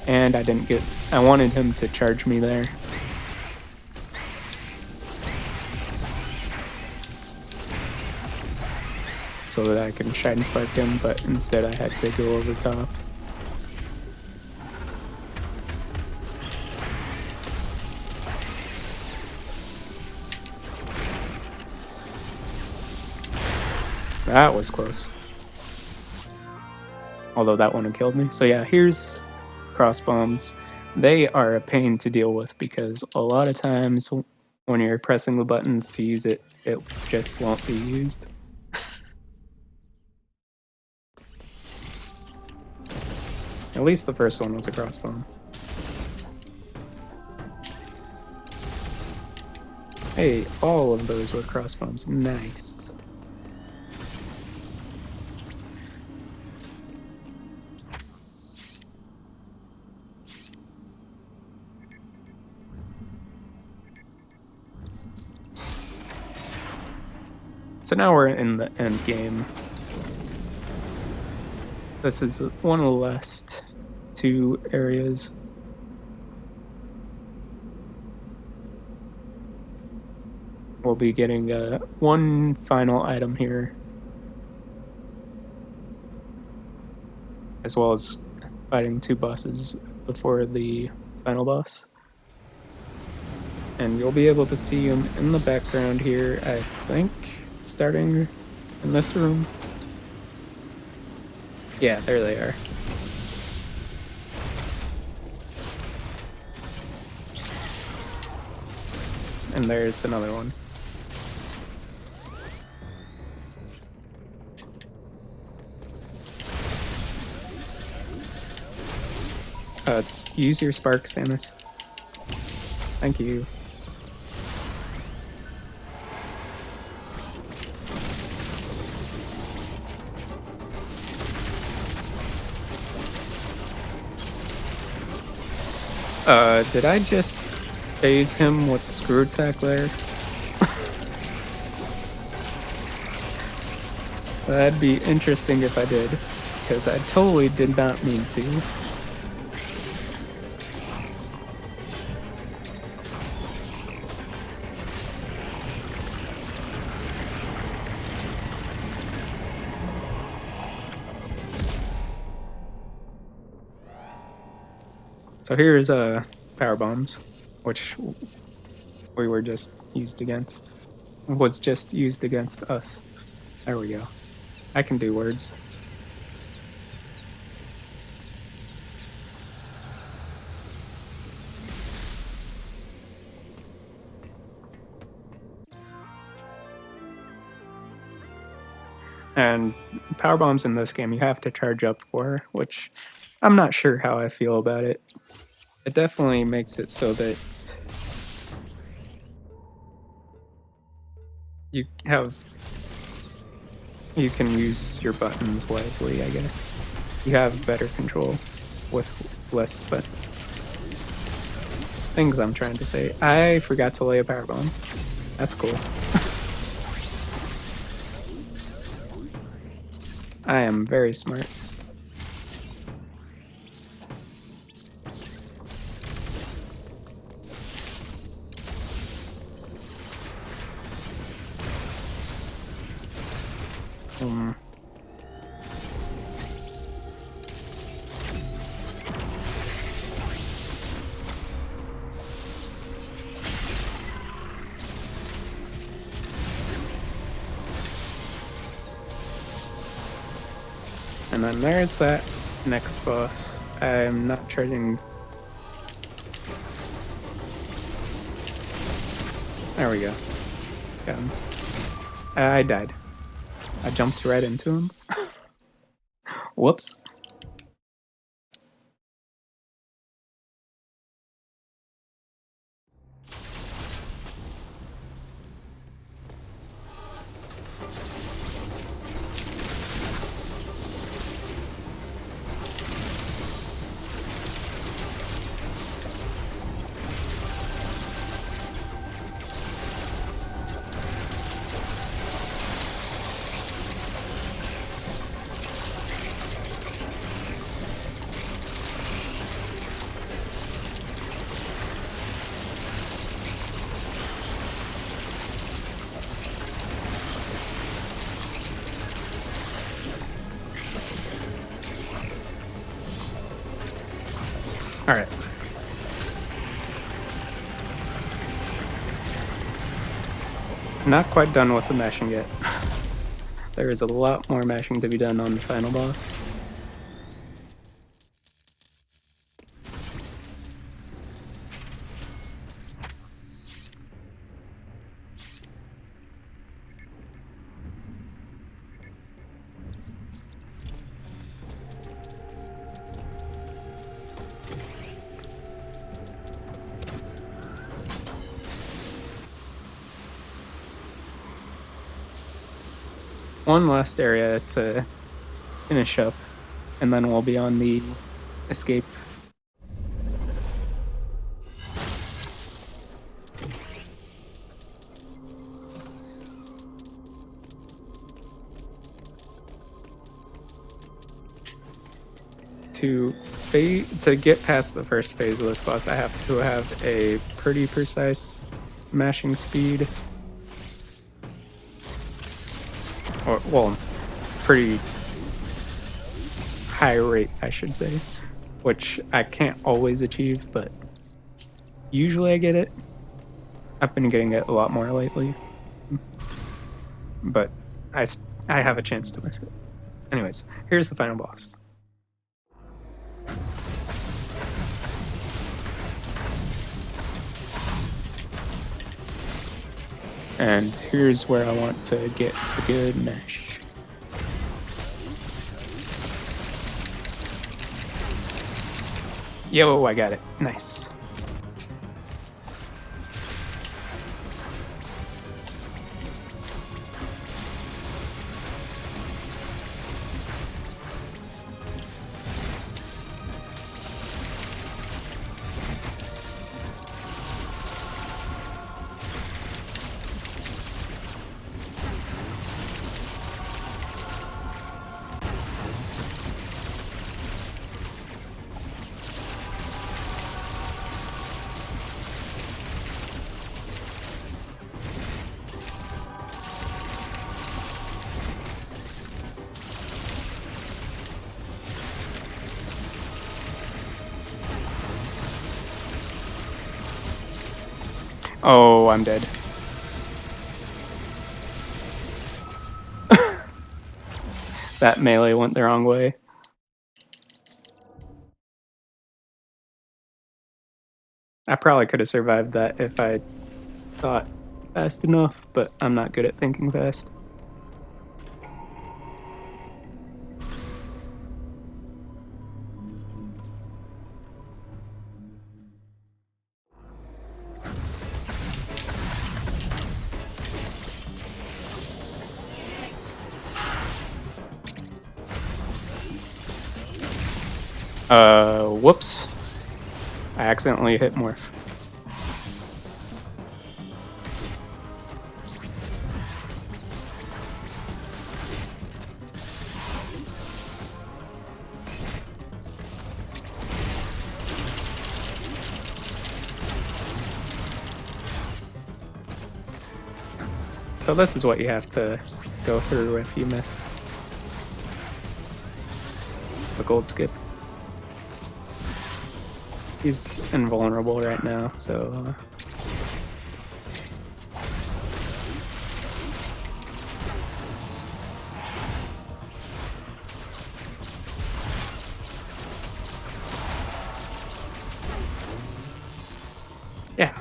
And I wanted him to charge me there. So that I can shine spark him, but instead I had to go over top. That was close. Although that one had killed me. So yeah, here's cross bombs. They are a pain to deal with because a lot of times when you're pressing the buttons to use it, it just won't be used. At least the first one was a cross bomb. Hey, all of those were cross bombs. Nice. So now we're in the end game. This is one of the last 2 areas. We'll be getting one final item here, as well as fighting 2 bosses before the final boss. And you'll be able to see them in the background here, I think, starting in this room. Yeah, there they are. And there's another one. Use your spark, Samus. Thank you. Did I just phase him with screw attack there? That'd be interesting if I did, because I totally did not mean to. So here's power bombs, which we were just used against. Was just used against us. There we go. I can do words. And power bombs in this game you have to charge up for, which I'm not sure how I feel about it. It definitely makes it so that you can use your buttons wisely, I guess. You have better control with less buttons. Things I'm trying to say. I forgot to lay a power bomb. That's cool. I am very smart. And then there's that next boss. I'm not charging. There we go. Got him. I died. I jumped right into him. Whoops. All right. Not quite done with the mashing yet. There is a lot more mashing to be done on the final boss. One last area to finish up, and then we'll be on the escape. To get past the first phase of this boss, I have to have a pretty precise mashing speed. Or, well, pretty high rate, I should say, which I can't always achieve, but usually I get it. I've been getting it a lot more lately, but I have a chance to miss it. Anyways, here's the final boss. And here's where I want to get a good mash. Yo, I got it. Nice. Oh, I'm dead. That melee went the wrong way. I probably could have survived that if I thought fast enough, but I'm not good at thinking fast. Whoops. I accidentally hit morph. So this is what you have to go through if you miss the gold skip. He's invulnerable right now, so yeah.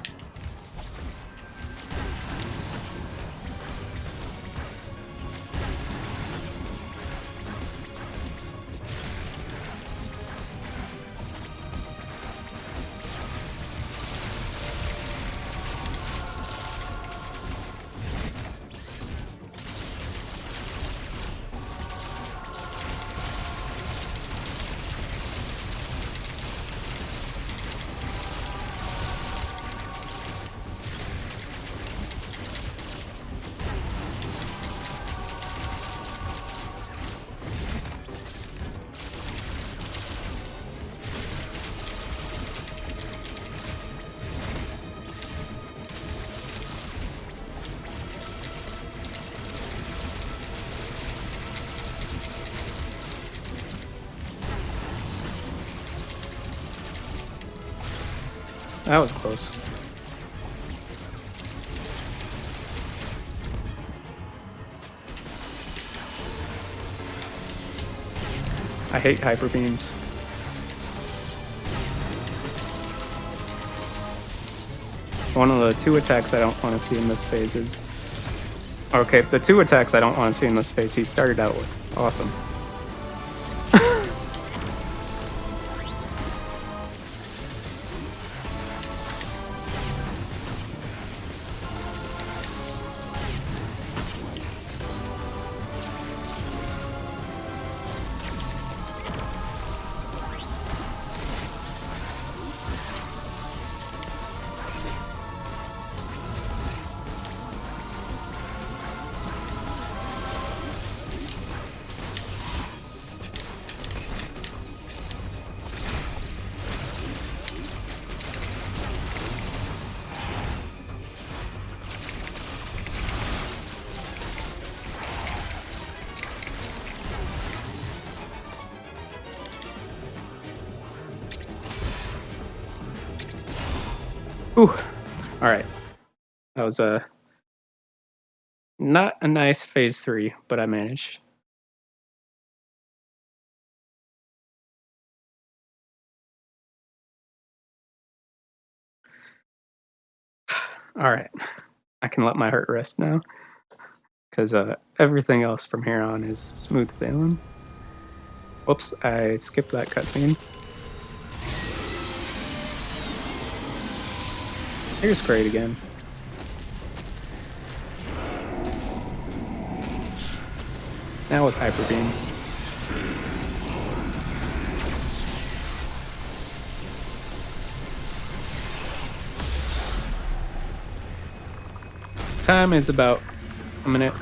That was close. I hate hyper beams. One of the 2 attacks I don't want to see in this phase is... Okay, the 2 attacks I don't want to see in this phase he started out with. Awesome. Ooh. Alright. That was not a nice phase 3, but I managed. Alright. I can let my heart rest now. Because everything else from here on is smooth sailing. Whoops, I skipped that cutscene. Here's great again. Now with Hyper Beam. Time is about a minute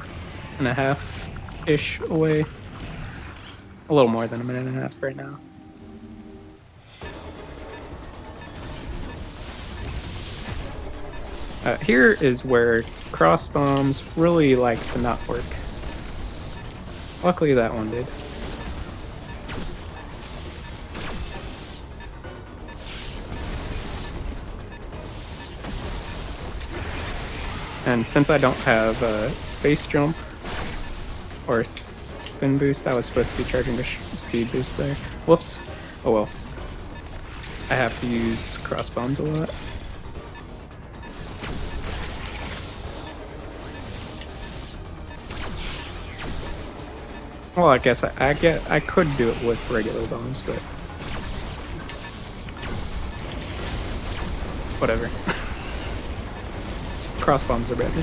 and a half-ish away. A little more than a minute and a half right now. Here is where cross bombs really like to not work. Luckily that one did. And since I don't have a space jump or spin boost, I was supposed to be charging a speed boost there. Whoops. Oh well. I have to use cross bombs a lot. Well, I guess I could do it with regular bombs, but whatever. Cross bombs are better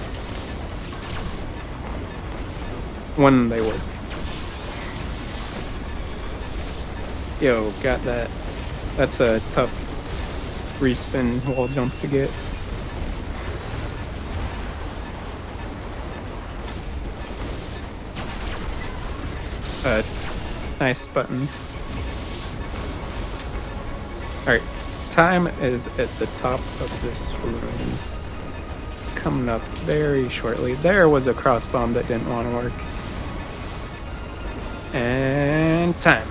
when they work. Yo, got that. That's a tough respin wall jump to get. Nice buttons. Alright, time is at the top of this room. Coming up very shortly. There was a cross bomb that didn't want to work. And time.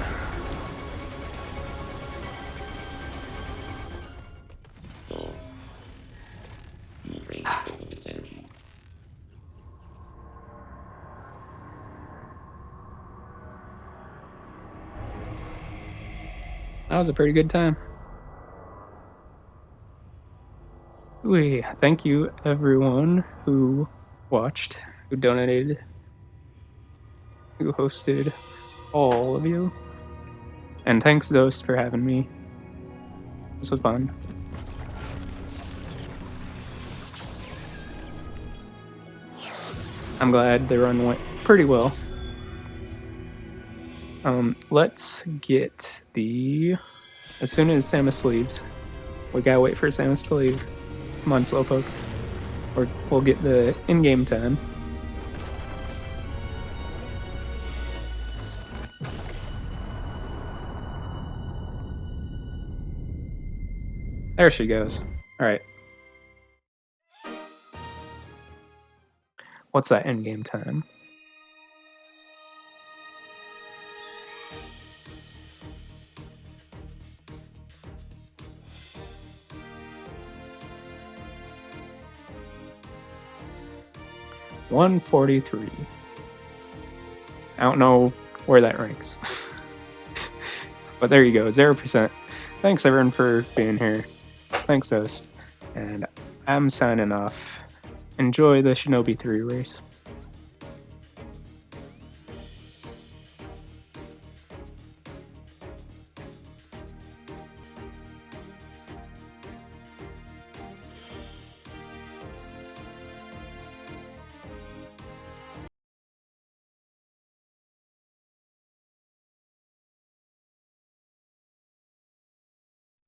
That was a pretty good time. Thank you everyone who watched, who donated, who hosted, all of you. And thanks Zoast for having me. This was fun. I'm glad the run went pretty well. Let's get as soon as Samus leaves, we gotta wait for Samus to leave. Come on, Slowpoke. Or we'll get the in-game time. There she goes. Alright. What's that in-game time? 143. I don't know where that ranks. But there you go, 0%. Thanks everyone for being here. Thanks, host. And I'm signing off. Enjoy the Shinobi 3 race.